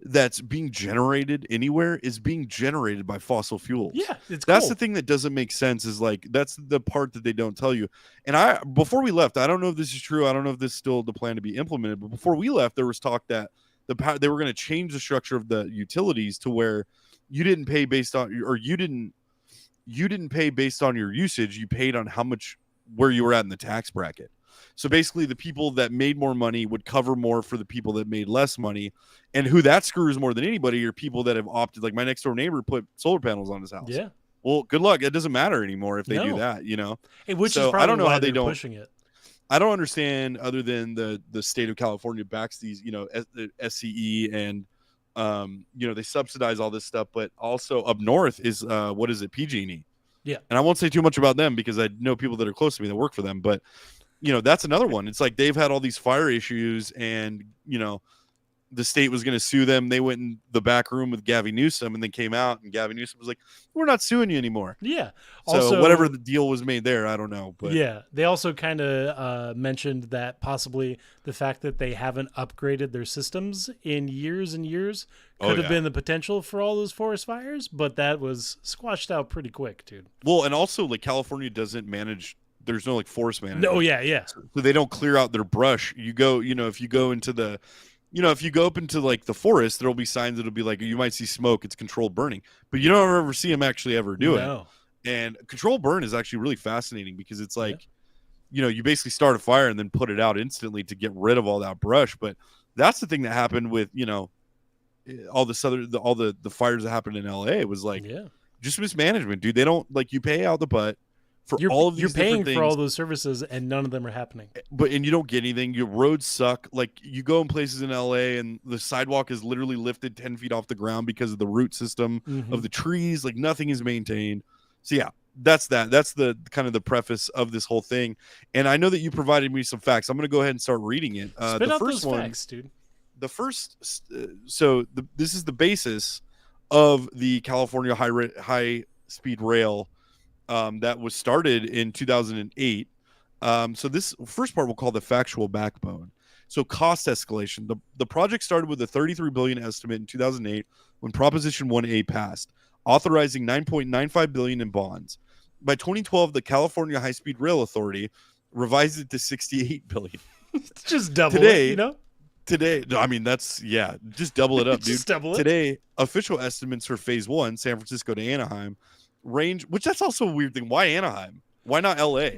that's being generated anywhere is being generated by fossil fuels. Yeah, it's That's cool. the thing that doesn't make sense, is like, that's the part that they don't tell you. And before we left, I don't know if this is true, I don't know if this is still the plan to be implemented, but before we left, there was talk that they were going to change the structure of the utilities to where you didn't pay based on, or you didn't pay based on your usage, you paid on how much, where you were at in the tax bracket. So basically, the people that made more money would cover more for the people that made less money. And who that screws more than anybody are people that have opted. Like my next door neighbor put solar panels on his house. Yeah. Well, good luck. It doesn't matter anymore if they do No. that, you know? Which So is probably I don't know why how they they're don't pushing it. I don't understand, other than the state of California backs these, the SCE, and they subsidize all this stuff, but also up north is what is it, PG&E. Yeah. And I won't say too much about them because I know people that are close to me that work for them, but that's another one. It's like they've had all these fire issues, and the state was going to sue them. They went in the back room with Gavin Newsom, and then came out, and Gavin Newsom was like, "We're not suing you anymore." Yeah. So also, whatever the deal was made there, I don't know. But yeah, they also kind of mentioned that possibly the fact that they haven't upgraded their systems in years and years could have been the potential for all those forest fires, but that was squashed out pretty quick, dude. Well, and also like California doesn't manage. There's no like forest management. No, yeah. So they don't clear out their brush. You go, if you go into the if you go up into like the forest, there'll be signs that'll be like, you might see smoke, it's controlled burning, but you don't ever see them actually ever do it. And controlled burn is actually really fascinating because it's like, you basically start a fire and then put it out instantly to get rid of all that brush. But that's the thing that happened with, all the fires that happened in LA. It was like, just mismanagement, dude. They don't, like, you pay out the butt for all of these different things. You're paying for all those services and none of them are happening. And you don't get anything. Your roads suck. Like, you go in places in LA and the sidewalk is literally lifted 10 feet off the ground because of the root system of the trees. Like, nothing is maintained. So yeah, that's the kind of the preface of this whole thing. And I know that you provided me some facts. I'm going to go ahead and start reading it. Spit out those facts, dude. The first, this is the basis of the California high speed rail that was started in 2008. So this first part we'll call the factual backbone. So cost escalation. The project started with a $33 billion estimate in 2008 when Proposition 1A passed, authorizing $9.95 billion in bonds. By 2012, the California High Speed Rail Authority revised it to $68 billion. It's just double it, Today, I mean, just double it up, dude. Just double it. Today, official estimates for phase 1, San Francisco to Anaheim, range, which that's also a weird thing. Why Anaheim? Why not LA?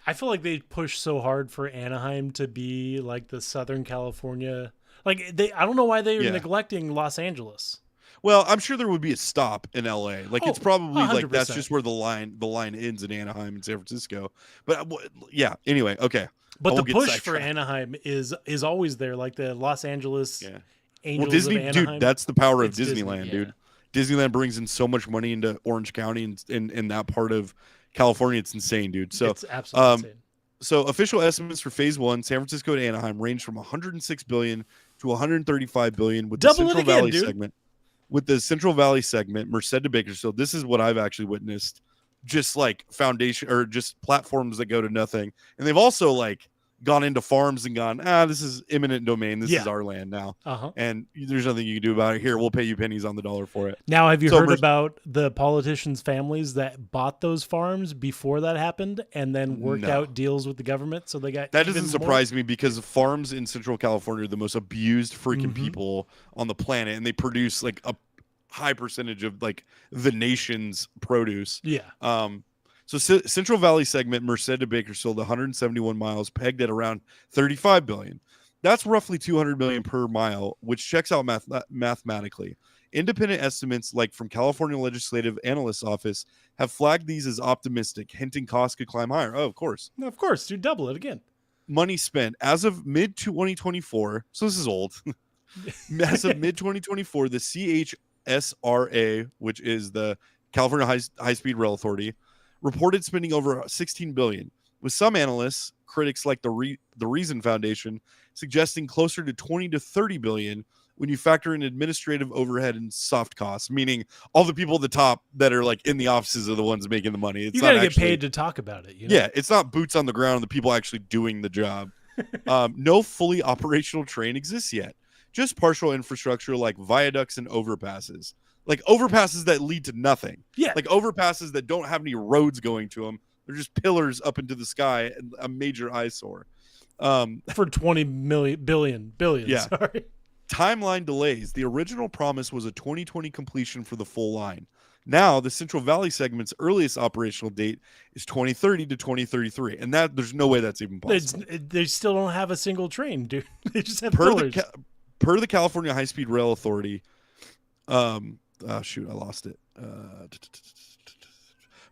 I feel like they push so hard for Anaheim to be like the Southern California. Like I don't know why they are neglecting Los Angeles. Well, I'm sure there would be a stop in LA. Like it's probably 100%. like that's just where the line ends in Anaheim and San Francisco. But yeah, anyway, okay. But the push for Anaheim is always there, like the Los Angeles Angels well, Disney, of Anaheim. Dude, that's the power of Disneyland, Disney, dude. Disneyland brings in so much money into Orange County and in that part of California. It's insane, dude. So it's absolutely insane. So official estimates for phase 1, San Francisco to Anaheim, range from $106 billion to $135 billion with the Central Valley segment. With the Central Valley segment, Merced to Bakersfield, this is what I've actually witnessed, just like foundation or just platforms that go to nothing. And they've also like gone into farms and gone, this is eminent domain. This is our land now. And there's nothing you can do about it. Here, we'll pay you pennies on the dollar for it. Now, have you heard about the politicians' families that bought those farms before that happened and then worked out deals with the government? So they got that doesn't surprise me because farms in Central California are the most abused freaking people on the planet, and they produce like a high percentage of like the nation's produce. So Central Valley segment, Merced to Bakersfield, 171 miles, pegged at around $35 billion. That's roughly $200 million per mile, which checks out mathematically. Independent estimates, like from California Legislative Analyst's Office, have flagged these as optimistic, hinting costs could climb higher. Oh, of course. Of course, you double it again. Money spent as of mid-2024, so this is old. As of mid-2024, the CHSRA, which is the California High-Speed Rail Authority, reported spending over $16 billion, with some analysts, critics like the Reason Foundation, suggesting closer to $20 to $30 billion when you factor in administrative overhead and soft costs, meaning all the people at the top that are like in the offices are the ones making the money. You got to get paid to talk about it. Yeah, it's not boots on the ground, the people actually doing the job. No fully operational train exists yet. just partial infrastructure like viaducts and overpasses. Like overpasses that lead to nothing. Yeah. Like overpasses that don't have any roads going to them. They're just pillars up into the sky and a major eyesore. For 20 billion. Yeah. Sorry. Timeline delays. The original promise was a 2020 completion for the full line. Now, the Central Valley segment's earliest operational date is 2030 to 2033, and that there's no way that's even possible. They still don't have a single train, dude. They just have per pillars. Per the California High Speed Rail Authority. I lost it.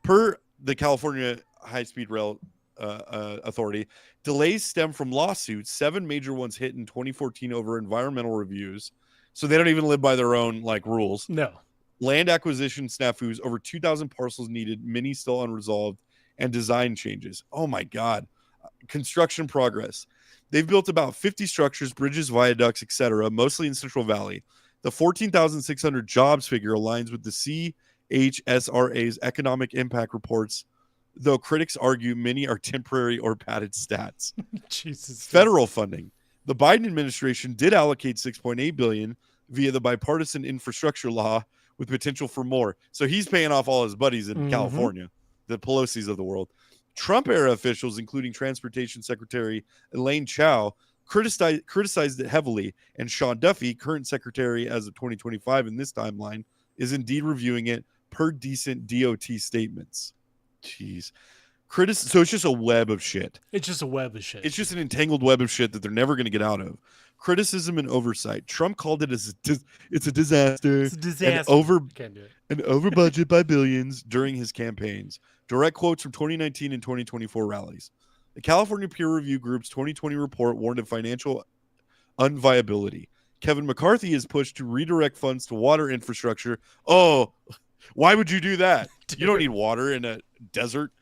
Per the California High Speed Rail Authority, delays stem from lawsuits. 7 major ones hit in 2014 over environmental reviews, so they don't even live by their own rules. No. Land acquisition snafus, over 2,000 parcels needed, many still unresolved, and design changes. Oh my God. Construction progress. They've built about 50 structures, bridges, viaducts, etc., mostly in Central Valley. The 14,600 jobs figure aligns with the CHSRA's economic impact reports, though critics argue many are temporary or padded stats. Jesus. Federal funding. The Biden administration did allocate $6.8 billion via the bipartisan infrastructure law, with potential for more. So he's paying off all his buddies in California, the Pelosi's of the world. Trump-era officials, including Transportation Secretary Elaine Chao, criticized it heavily, and Sean Duffy, current secretary as of 2025 in this timeline, is indeed reviewing it per decent DOT statements. Jeez. So it's just a web of shit. It's just a web of shit. It's just an entangled web of shit that they're never going to get out of. Criticism and oversight. Trump called it it's a disaster. It's a disaster. And over budget by billions during his campaigns. Direct quotes from 2019 and 2024 rallies. The California peer review group's 2020 report warned of financial unviability. Kevin McCarthy is pushed to redirect funds to water infrastructure. Oh, why would you do that? You don't need water in a desert.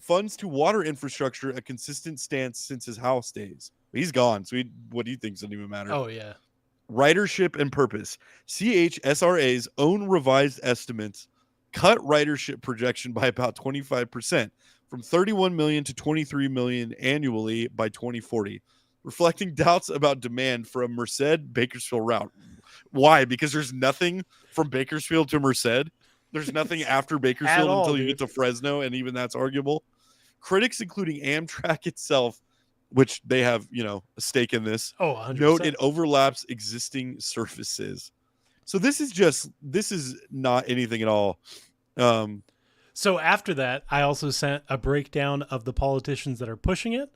Funds to water infrastructure, a consistent stance since his House days. He's gone, so what do you think doesn't even matter? Oh, yeah. Ridership and purpose. CHSRA's own revised estimates cut ridership projection by about 25%, from 31 million to 23 million annually by 2040, reflecting doubts about demand for a Merced-Bakersfield route. Why? Because there's nothing from Bakersfield to Merced. There's nothing after Bakersfield until you get to Fresno, and even that's arguable. Critics, including Amtrak itself, which they have, a stake in this, 100%. Note it overlaps existing surfaces. So this is not anything at all. So after that, I also sent a breakdown of the politicians that are pushing it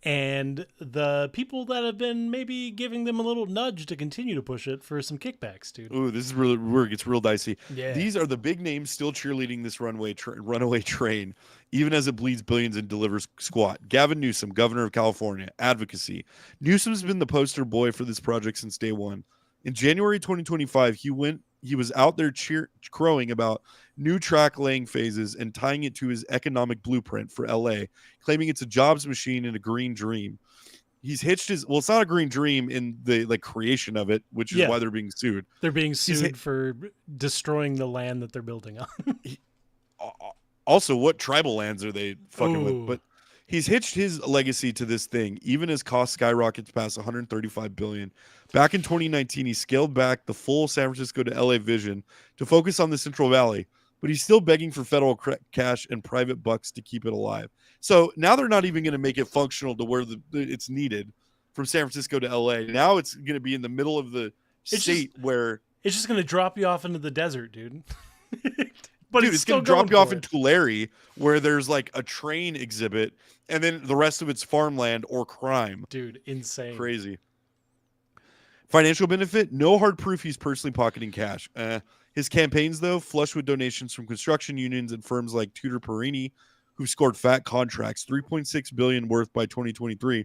and the people that have been maybe giving them a little nudge to continue to push it for some kickbacks, dude. Ooh, this is really where it gets real dicey. Yeah. These are the big names still cheerleading this runaway train, even as it bleeds billions and delivers squat. Gavin Newsom, governor of California, advocacy. Newsom's been the poster boy for this project since day one. In January 2025, he was out there crowing about new track laying phases and tying it to his economic blueprint for LA, claiming it's a jobs machine and a green dream. He's hitched it's not a green dream in the creation of it, which is why they're being sued. They're being sued for destroying the land that they're building on. Also, what tribal lands are they fucking with? But he's hitched his legacy to this thing, even as costs skyrockets past $135 billion. Back in 2019, he scaled back the full San Francisco to LA vision to focus on the Central Valley, but he's still begging for federal cash and private bucks to keep it alive. So now they're not even going to make it functional to where it's needed from San Francisco to LA. Now it's going to be in the middle of the state where it's just going to drop you off into the desert, dude. But dude, it's going to drop you off in Tulare, where there's a train exhibit, and then the rest of it's farmland or crime. Dude, insane. Crazy. Financial benefit? No hard proof he's personally pocketing cash. His campaigns, though, flush with donations from construction unions and firms like Tudor Perini, who scored fat contracts, $3.6 billion worth by 2023.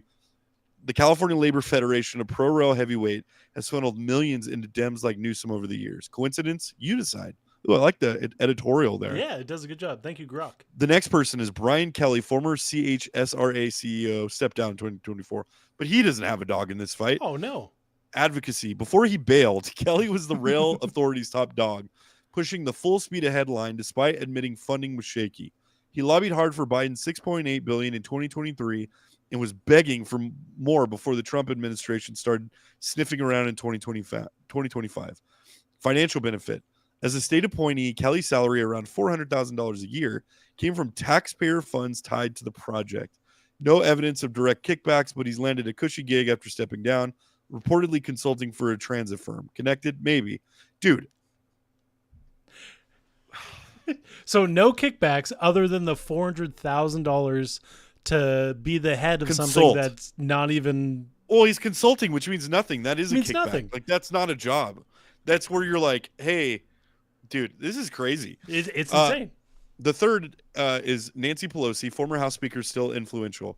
The California Labor Federation, a pro-rail heavyweight, has funneled millions into Dems like Newsom over the years. Coincidence? You decide. Ooh, I like the editorial there. Yeah, it does a good job. Thank you, Grok. The next person is Brian Kelly, former CHSRA CEO, stepped down in 2024. But he doesn't have a dog in this fight. Oh, no. Advocacy. Before he bailed, Kelly was the rail authority's top dog, pushing the full speed ahead line despite admitting funding was shaky. He lobbied hard for Biden's $6.8 billion in 2023 and was begging for more before the Trump administration started sniffing around in 2025. Financial benefit. As a state appointee, Kelly's salary, around $400,000 a year, came from taxpayer funds tied to the project. No evidence of direct kickbacks, but he's landed a cushy gig after stepping down, reportedly consulting for a transit firm. Connected? Maybe. Dude. So no kickbacks other than the $400,000 to be the head of something that's not even. Well, he's consulting, which means nothing. That is a kickback. Nothing. Like, that's not a job. That's where you're like, hey, dude, this is crazy. It's insane. The third is Nancy Pelosi, former House Speaker, still influential.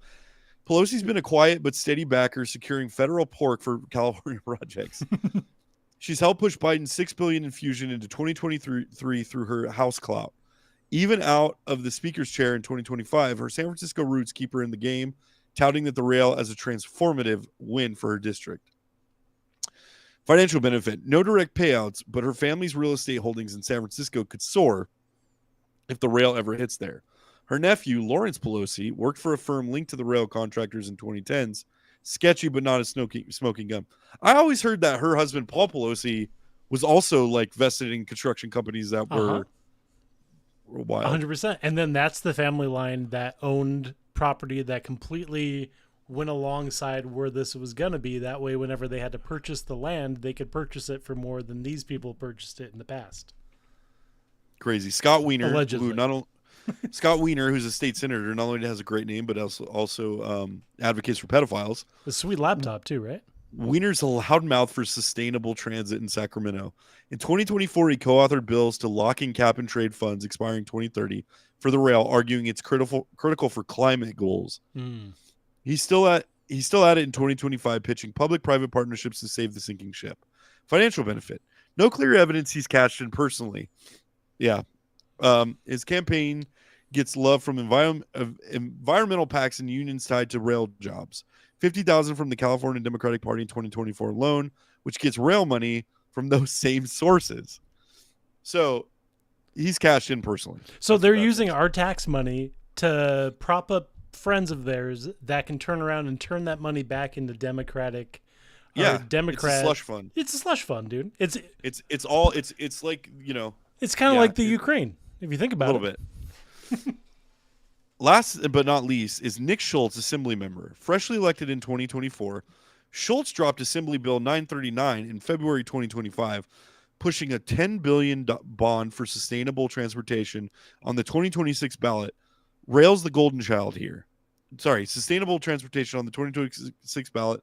Pelosi's been a quiet but steady backer, securing federal pork for California projects. She's helped push Biden's $6 billion infusion into 2023 through her House clout. Even out of the Speaker's chair in 2025, her San Francisco roots keep her in the game, touting that the rail as a transformative win for her district. Financial benefit. No direct payouts, but her family's real estate holdings in San Francisco could soar if the rail ever hits there. Her nephew, Lawrence Pelosi, worked for a firm linked to the rail contractors in 2010s. Sketchy, but not a smoking gun. I always heard that her husband, Paul Pelosi, was also like vested in construction companies that were wild. 100%. And then that's the family line that owned property that completely went alongside where this was going to be. That way, whenever they had to purchase the land, they could purchase it for more than these people purchased it in the past. Crazy. Scott Wiener, allegedly. Scott Wiener, who's a state senator, not only has a great name, but also advocates for pedophiles. A sweet laptop too, right? Wiener's a loudmouth for sustainable transit in Sacramento. In 2024, he co-authored bills to lock in cap and trade funds expiring 2030 for the rail, arguing it's critical for climate goals. He's still at it in 2025, pitching public-private partnerships to save the sinking ship. Financial benefit. No clear evidence he's cashed in personally. Yeah. His campaign gets love from environmental PACs and unions tied to rail jobs. $50,000 from the California Democratic Party in 2024 alone, which gets rail money from those same sources. So he's cashed in personally. So they're using our tax money to prop up friends of theirs that can turn around and turn that money back into Democratic. Democrat. It's a slush fund. It's a slush fund, dude. It's like, you know. It's kind of like the Ukraine, if you think about it. A little bit. Last but not least is Nick Schultz, Assembly member. Freshly elected in 2024, Schultz dropped Assembly Bill 939 in February 2025, pushing a $10 billion bond for sustainable transportation on the 2026 ballot. Rail's the golden child here. Sorry, sustainable transportation on the 2026 ballot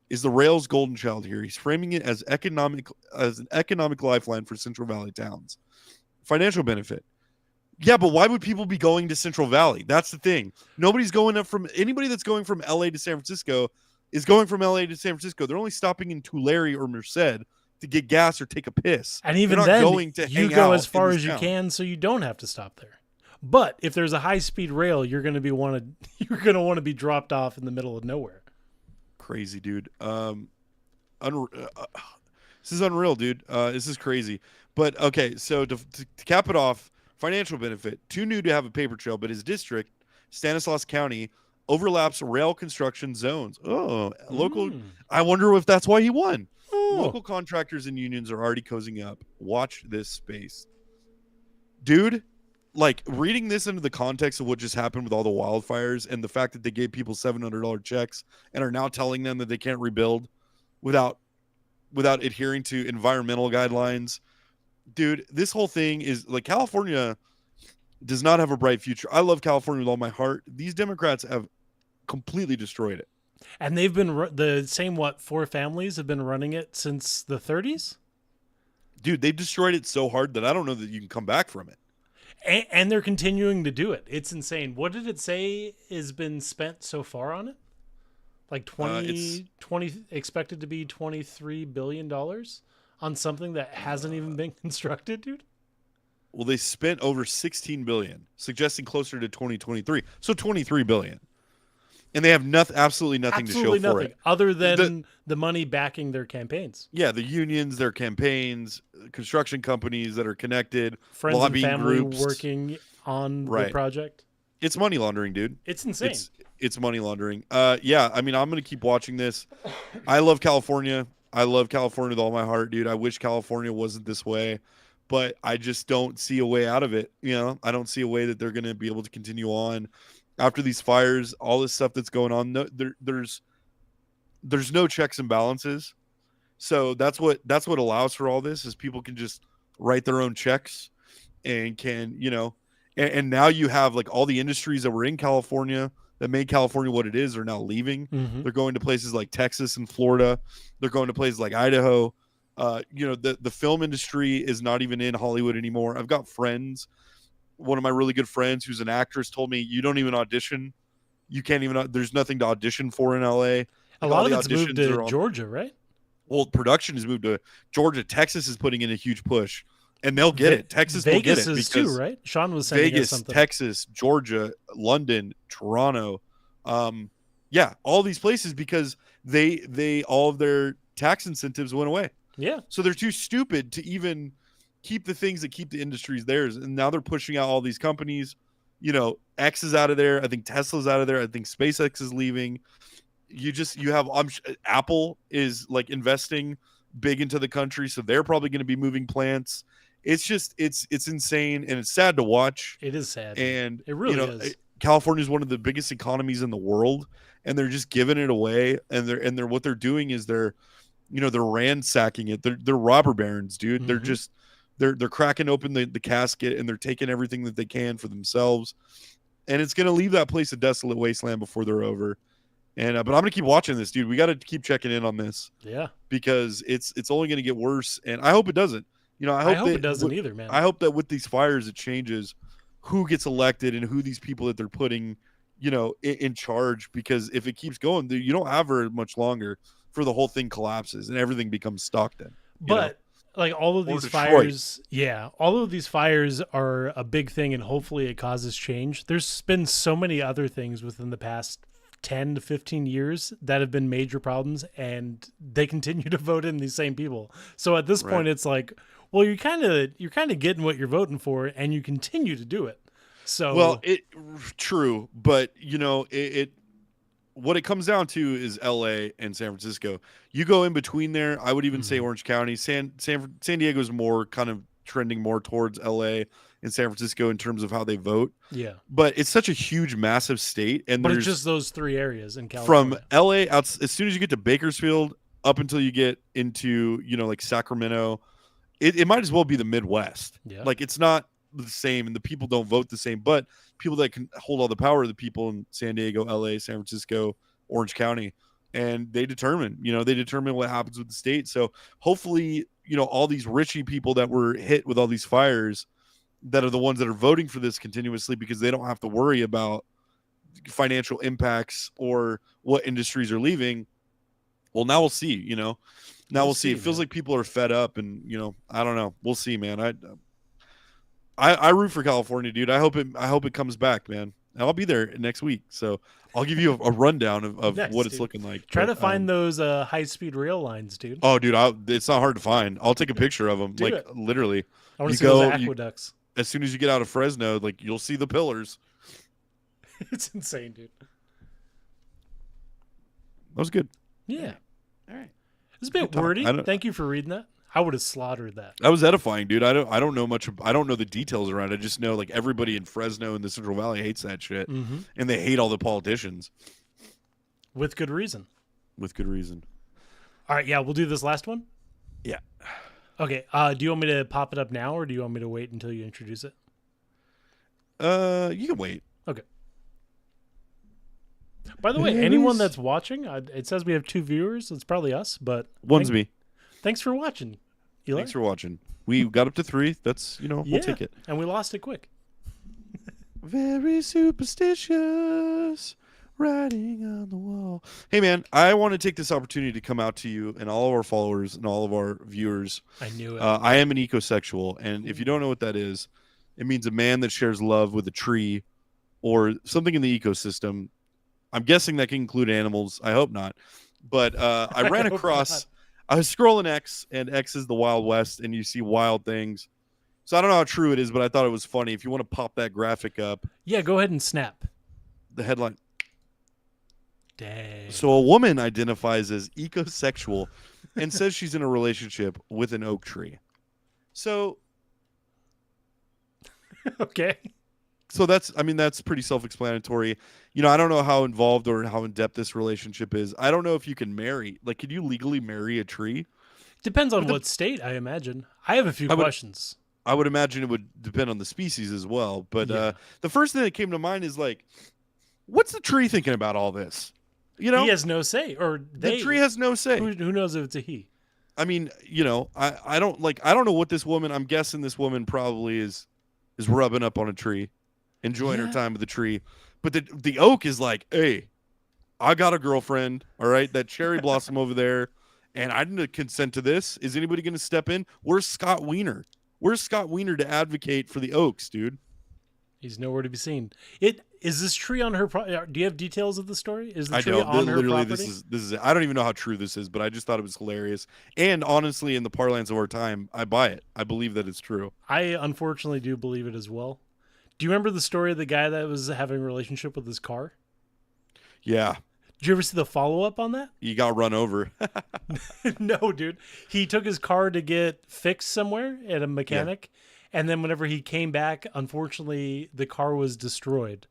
is the rail's golden child here. He's framing it as an economic lifeline for Central Valley towns. Financial benefit. Yeah, but why would people be going to Central Valley? That's the thing. Nobody's going up from anybody that's going from LA to San Francisco is going from LA to San Francisco. They're only stopping in Tulare or Merced to get gas or take a piss. And even then, you go as far as you can, so you don't have to stop there. But if there's a high-speed rail, you're going to want to be dropped off in the middle of nowhere. Crazy, dude. This is unreal, dude. This is crazy. But okay, so to cap it off, financial benefit. Too new to have a paper trail, but his district, Stanislaus County, overlaps rail construction zones. Oh, local. I wonder if that's why he won. Local contractors and unions are already cozying up. Watch this space. Dude, like reading this into the context of what just happened with all the wildfires and the fact that they gave people $700 checks and are now telling them that they can't rebuild without adhering to environmental guidelines. Dude, this whole thing is like California does not have a bright future. I love California with all my heart. These Democrats have completely destroyed it. And they've been the same, 4 families have been running it since the 30s? Dude, they've destroyed it so hard that I don't know that you can come back from it. And they're continuing to do it. It's insane. What did it say has been spent so far on it? Like 20 expected to be $23 billion on something that hasn't even been constructed, dude? Well, they spent over $16 billion, suggesting closer to 2023. So $23 billion. And they have absolutely nothing to show for it. Other than the money backing their campaigns. Yeah, the unions, their campaigns, construction companies that are connected, friends lobbying and family groups working on the project. It's money laundering, dude. It's insane. It's money laundering. Yeah, I mean, I'm gonna keep watching this. I love California. I love California with all my heart, dude. I wish California wasn't this way, but I just don't see a way out of it. You know, I don't see a way that they're gonna be able to continue on after these fires, all this stuff that's going on. No, there's no checks and balances. So that's what allows for all this is people can just write their own checks and can, and now you have like all the industries that were in California that made California what it is are now leaving. Mm-hmm. They're going to places like Texas and Florida. They're going to places like Idaho. The film industry is not even in Hollywood anymore. I've got friends. One of my really good friends who's an actress told me, you don't even audition. You can't even, there's nothing to audition for in LA. Like a lot of it's moved to Georgia, right? Well, production has moved to Georgia. Texas is putting in a huge push, and they'll get it. Texas will get it. Vegas is too, right? Sean was saying Vegas, something. Texas, Georgia, London, Toronto. Yeah, all these places because they all of their tax incentives went away. Yeah. So they're too stupid to even keep the things that keep the industries theirs. And now they're pushing out all these companies. X is out of there. I think Tesla's out of there. I think SpaceX is leaving. You have Apple is like investing big into the country, so they're probably going to be moving plants. It's just it's insane, and it's sad to watch. It is sad, and it really is. California is one of the biggest economies in the world, and they're just giving it away. And they're what they're doing is they're ransacking it. They're robber barons, dude. Mm-hmm. They're cracking open the casket and they're taking everything that they can for themselves, and it's going to leave that place a desolate wasteland before they're over. And but I'm gonna keep watching this, dude. We got to keep checking in on this. Yeah, because it's only gonna get worse, and I hope it doesn't. I hope it doesn't either, man. I hope that with these fires, it changes who gets elected and who these people that they're putting, in charge. Because if it keeps going, you don't have very much longer for the whole thing collapses and everything becomes Stockton. But like all of these fires, all of these fires are a big thing, and hopefully it causes change. There's been so many other things within the past 10 to 15 years that have been major problems, and they continue to vote in these same people. So at this point, it's like, well, you're kind of getting what you're voting for, and you continue to do it. So true, but what it comes down to is LA and San Francisco. You go in between there, I would even say Orange County. San Diego is more kind of trending more towards LA and San Francisco in terms of how they vote. Yeah. But it's such a huge, massive state. But it's just those three areas in California. From LA out, as soon as you get to Bakersfield up until you get into, like Sacramento, it might as well be the Midwest. Yeah. Like it's not the same and the people don't vote the same, but people that can hold all the power are the people in San Diego, LA, San Francisco, Orange County. And they determine what happens with the state. So hopefully, all these richy people that were hit with all these fires that are the ones that are voting for this continuously because they don't have to worry about financial impacts or what industries are leaving. Well, now we'll see, we'll see. It feels like people are fed up and, I don't know. We'll see, man. I root for California, dude. I hope it comes back, man. I'll be there next week. So I'll give you a rundown of what it's looking like. Try to find those high-speed rail lines, dude. Oh, dude, it's not hard to find. I'll take a picture of them. Literally. I want to see those aqueducts. As soon as you get out of Fresno, you'll see the pillars. It's insane, dude. That was good. Yeah. All right. It's a bit wordy. Thank you for reading that. I would have slaughtered that. That was edifying, dude. I don't know much. I don't know the details around it. I just know everybody in Fresno and the Central Valley hates that shit, and they hate all the politicians. With good reason. All right, yeah, we'll do this last one. Yeah. Okay. Do you want me to pop it up now, or do you want me to wait until you introduce it? You can wait. Okay. By the way, anyone that's watching, it says we have 2 viewers. It's probably us, but one's me. Thanks for watching, Eli. Thanks for watching. We got up to 3. That's we'll take it. And we lost it quick. Very superstitious, writing on the wall. Hey, man, I want to take this opportunity to come out to you and all of our followers and all of our viewers. I knew it. I am an ecosexual, and if you don't know what that is, it means a man that shares love with a tree or something in the ecosystem. I'm guessing that can include animals. I hope not. But I ran across... I was scrolling X, and X is the Wild West, and you see wild things. So I don't know how true it is, but I thought it was funny. If you want to pop that graphic up, Yeah, go ahead and snap. the headline. Dang. So a woman identifies as ecosexual and says she's in a relationship with an oak tree. So Okay. that's pretty self-explanatory. I don't know how involved or how in-depth this relationship is. I don't know if you can marry. Like, could you legally marry a tree? Depends on what state, I imagine. I have a few questions. I would imagine it would depend on the species as well. But Yeah. the first thing that came to mind is like, what's the tree thinking about all this? He has no say, or the tree has no say. Who knows if it's a he? I mean, I don't know what this woman. I'm guessing this woman probably is rubbing up on a tree, enjoying her time with the tree. But the oak is like, hey, I got a girlfriend, all right, that cherry blossom over there, and I didn't consent to this. Is anybody going to step in? Where's Scott Wiener? Where's Scott Wiener to advocate for the oaks, dude? He's nowhere to be seen. Is this tree on her property? Do you have details of the story? Is the tree I don't. on Literally, her property? This is. I don't even know how true this is, but I just thought it was hilarious. And honestly, in the parlance of our time, I buy it. I believe that it's true. I unfortunately do believe it as well. Do you remember the story of the guy that was having a relationship with his car? Yeah. Did you ever see the follow-up on that? He got run over. No, dude. He took his car to get fixed somewhere at a mechanic, and then whenever he came back, unfortunately, the car was destroyed.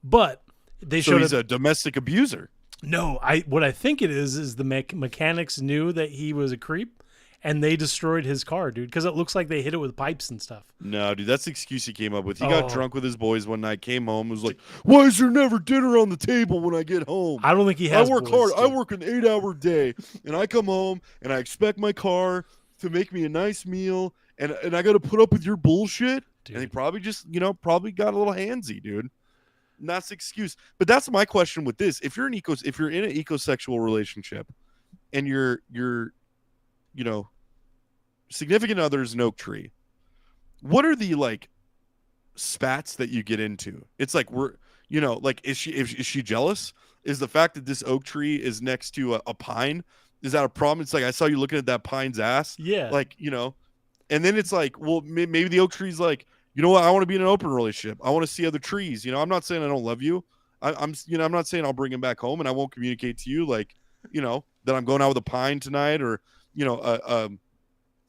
But they So showed he's a domestic abuser. No, what I think it is the mechanics knew that he was a creep, and they destroyed his car, dude, because it looks like they hit it with pipes and stuff. No, dude, that's the excuse he came up with. He got drunk with his boys one night, came home, was like, "Why is there never dinner on the table when I get home? I don't think he has. I work boys, hard. I dude. work an 8-hour day, and I come home and I expect my car to make me a nice meal, and I got to put up with your bullshit." Dude. And he probably just, probably got a little handsy, dude. And that's the excuse. But that's my question with this: if you're in an ecosexual relationship, and your significant other is an oak tree, what are the like spats that you get into? It's like is she jealous? Is the fact that this oak tree is next to a pine, is that a problem? It's like, I saw you looking at that pine's ass. Yeah. Like, and then it's like, well, maybe the oak tree's like, you know what? I want to be in an open relationship. I want to see other trees. I'm not saying I don't love you. I'm not saying I'll bring him back home and I won't communicate to you like, that I'm going out with a pine tonight, or,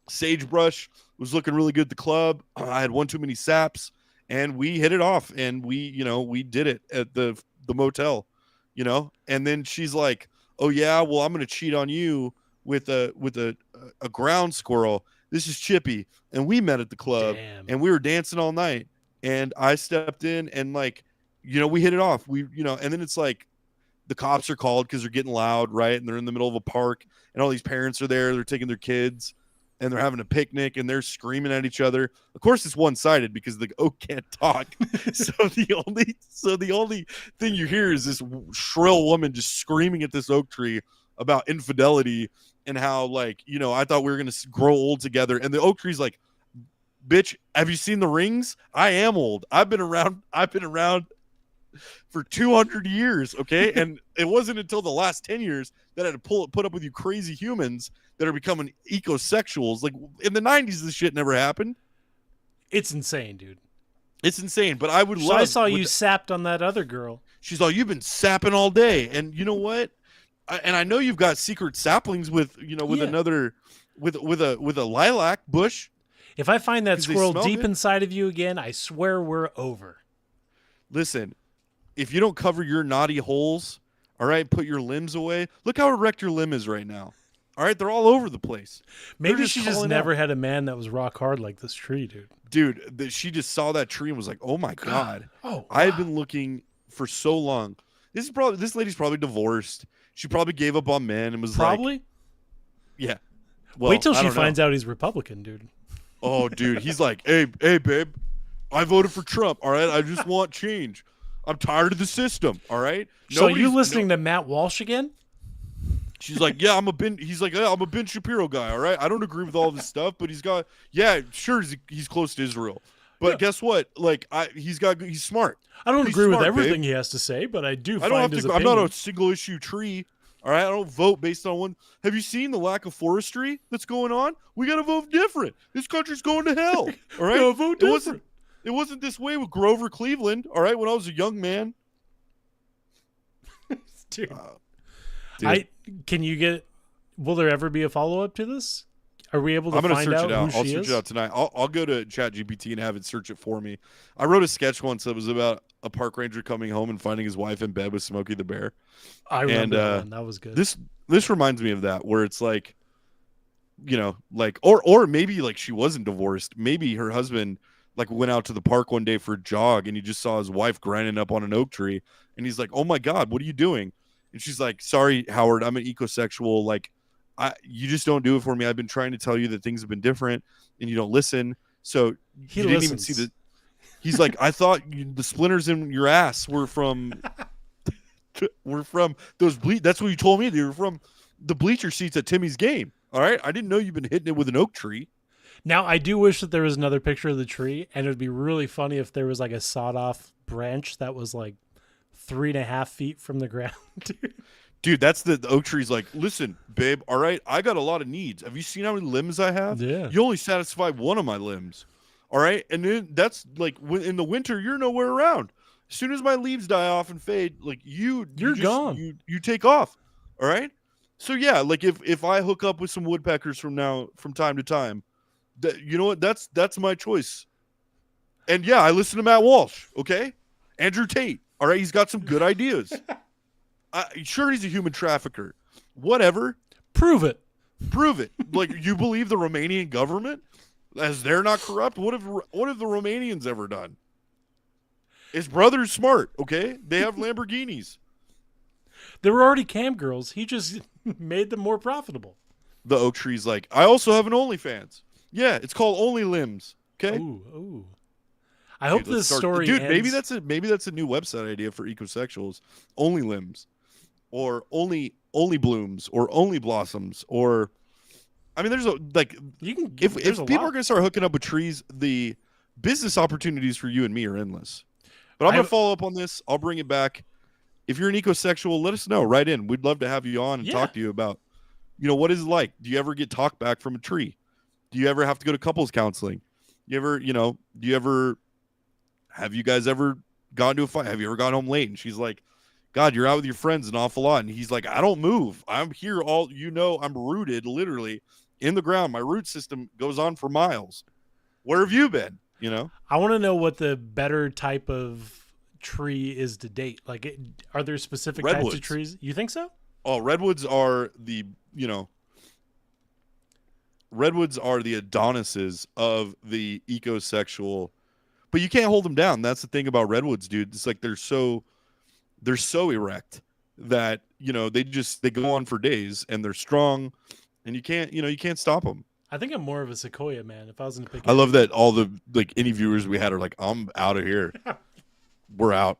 sagebrush was looking really good at the club. I had one too many saps and we hit it off, and we did it at the motel, and then she's like, oh yeah, well, I'm going to cheat on you with a ground squirrel. This is Chippy. And we met at the club. Damn. And we were dancing all night, and I stepped in and like, we hit it off. And then it's like the cops are called because they're getting loud. Right. And they're in the middle of a park and all these parents are there. They're taking their kids and they're having a picnic and they're screaming at each other. Of course, it's one-sided because the oak can't talk. so the only thing you hear is this shrill woman just screaming at this oak tree about infidelity and how, like, I thought we were going to grow old together. And the oak tree's like, bitch, have you seen the rings? I am old. I've been around for 200 years, okay? And it wasn't until the last 10 years that I had to put up with you crazy humans that are becoming ecosexuals. Like, in the 90s, this shit never happened. It's insane, dude. It's insane, but I would So love... I saw you sapped on that other girl. She's like, you've been sapping all day. And you know what? I know you've got secret saplings with another... With a lilac bush. If I find that squirrel deep good. inside of you again, I swear we're over. Listen, if you don't cover your naughty holes, all right, put your limbs away. Look how erect your limb is right now. All right, they're all over the place. Maybe she just never had a man that was rock hard like this tree, dude. Dude, she just saw that tree and was like, "Oh my god!" Oh, wow. I've been looking for so long. This lady's probably divorced. She probably gave up on men and was probably. Yeah. Well, wait till she finds out he's Republican, dude. Oh, dude, he's like, hey, babe, I voted for Trump. All right, I just want change. I'm tired of the system. All right. So are you listening to Matt Walsh again? She's like, yeah, he's like, yeah, I'm a Ben Shapiro guy. All right. I don't agree with all of his stuff, but he's close to Israel. But guess what? Like, he's smart. I don't agree with everything he has to say, but I do find his opinion. I'm not a single issue tree. All right, I don't vote based on one. Have you seen the lack of forestry that's going on? We got to vote different. This country's going to hell. All right, vote different. It wasn't this way with Grover Cleveland. All right, when I was a young man. Dude. Can you get? Will there ever be a follow up to this? Are we able to find out who she is? I'm going to I'll search it out tonight. I'll go to ChatGPT and have it search it for me. I wrote a sketch once that was about a park ranger coming home and finding his wife in bed with Smokey the Bear. I remember that one. That was good. This reminds me of that, where it's like, you know, like or maybe like she wasn't divorced. Maybe her husband like went out to the park one day for a jog and he just saw his wife grinding up on an oak tree and he's like, "Oh my God, what are you doing?" And she's like, "Sorry, Howard, I'm an ecosexual. Like, you just don't do it for me. I've been trying to tell you that things have been different and you don't listen." So you didn't even see the. He's like, "I thought the splinters in your ass were from those That's what you told me. They were from the bleacher seats at Timmy's game. All right, I didn't know you've been hitting it with an oak tree." Now, I do wish that there was another picture of the tree, and it would be really funny if there was like a sawed-off branch that was like 3.5 feet from the ground. Dude, that's the oak tree's like, "Listen, babe, all right, I got a lot of needs. Have you seen how many limbs I have? Yeah. You only satisfy one of my limbs. All right? And then that's like in the winter, you're nowhere around. As soon as my leaves die off and fade, like you're gone. You take off. All right? So yeah, like if I hook up with some woodpeckers from time to time, you know what? That's my choice. And yeah, I listen to Matt Walsh, okay? Andrew Tate. All right, he's got some good ideas. Sure, he's a human trafficker. Whatever. Prove it. Like, you believe the Romanian government, as they're not corrupt? What have the Romanians ever done? His brother's smart, okay? They have Lamborghinis. There were already cam girls. He just made them more profitable. The oak tree's like, "I also have an OnlyFans. Yeah, it's called Only Limbs. Okay." Ooh. I hope this story Dude, ends... maybe that's a new website idea for ecosexuals. Only Limbs. Or only blooms, or only blossoms, or I mean, there's if people are going to start hooking up with trees, the business opportunities for you and me are endless. But I'm going to follow up on this. I'll bring it back. If you're an ecosexual, let us know. Write in. We'd love to have you on and talk to you about, what is it like? Do you ever get talk back from a tree? Do you ever have to go to couples counseling? Have you guys ever gone to a fight? Have you ever gone home late? And she's like, "God, you're out with your friends an awful lot." And he's like, "I don't move. I'm here I'm rooted literally in the ground. My root system goes on for miles. Where have you been?" I want to know what the better type of tree is to date. Like, are there specific types of trees? You think so? Oh, redwoods are the Adonises of the ecosexual, but you can't hold them down. That's the thing about redwoods, dude. It's like they're so erect that they go on for days and they're strong, and you can't stop them. I think I'm more of a sequoia man. If I was going to pick, I love that all the any viewers we had are like, "I'm out of here. We're out."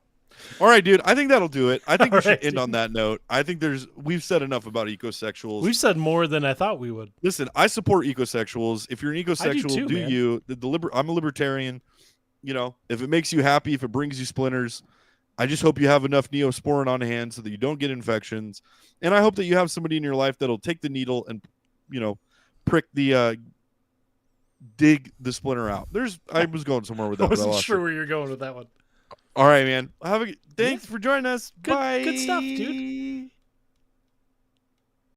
All right, dude. I think that'll do it. I think we should end on that note. I think we've said enough about ecosexuals. We've said more than I thought we would. Listen, I support ecosexuals. If you're an ecosexual, do you? I'm a libertarian. If it makes you happy, if it brings you splinters, I just hope you have enough Neosporin on hand so that you don't get infections. And I hope that you have somebody in your life that'll take the needle and, prick dig the splinter out. I was going somewhere with that. I wasn't sure where you're going with that one. All right, man. Thanks for joining us. Bye. Good stuff, dude.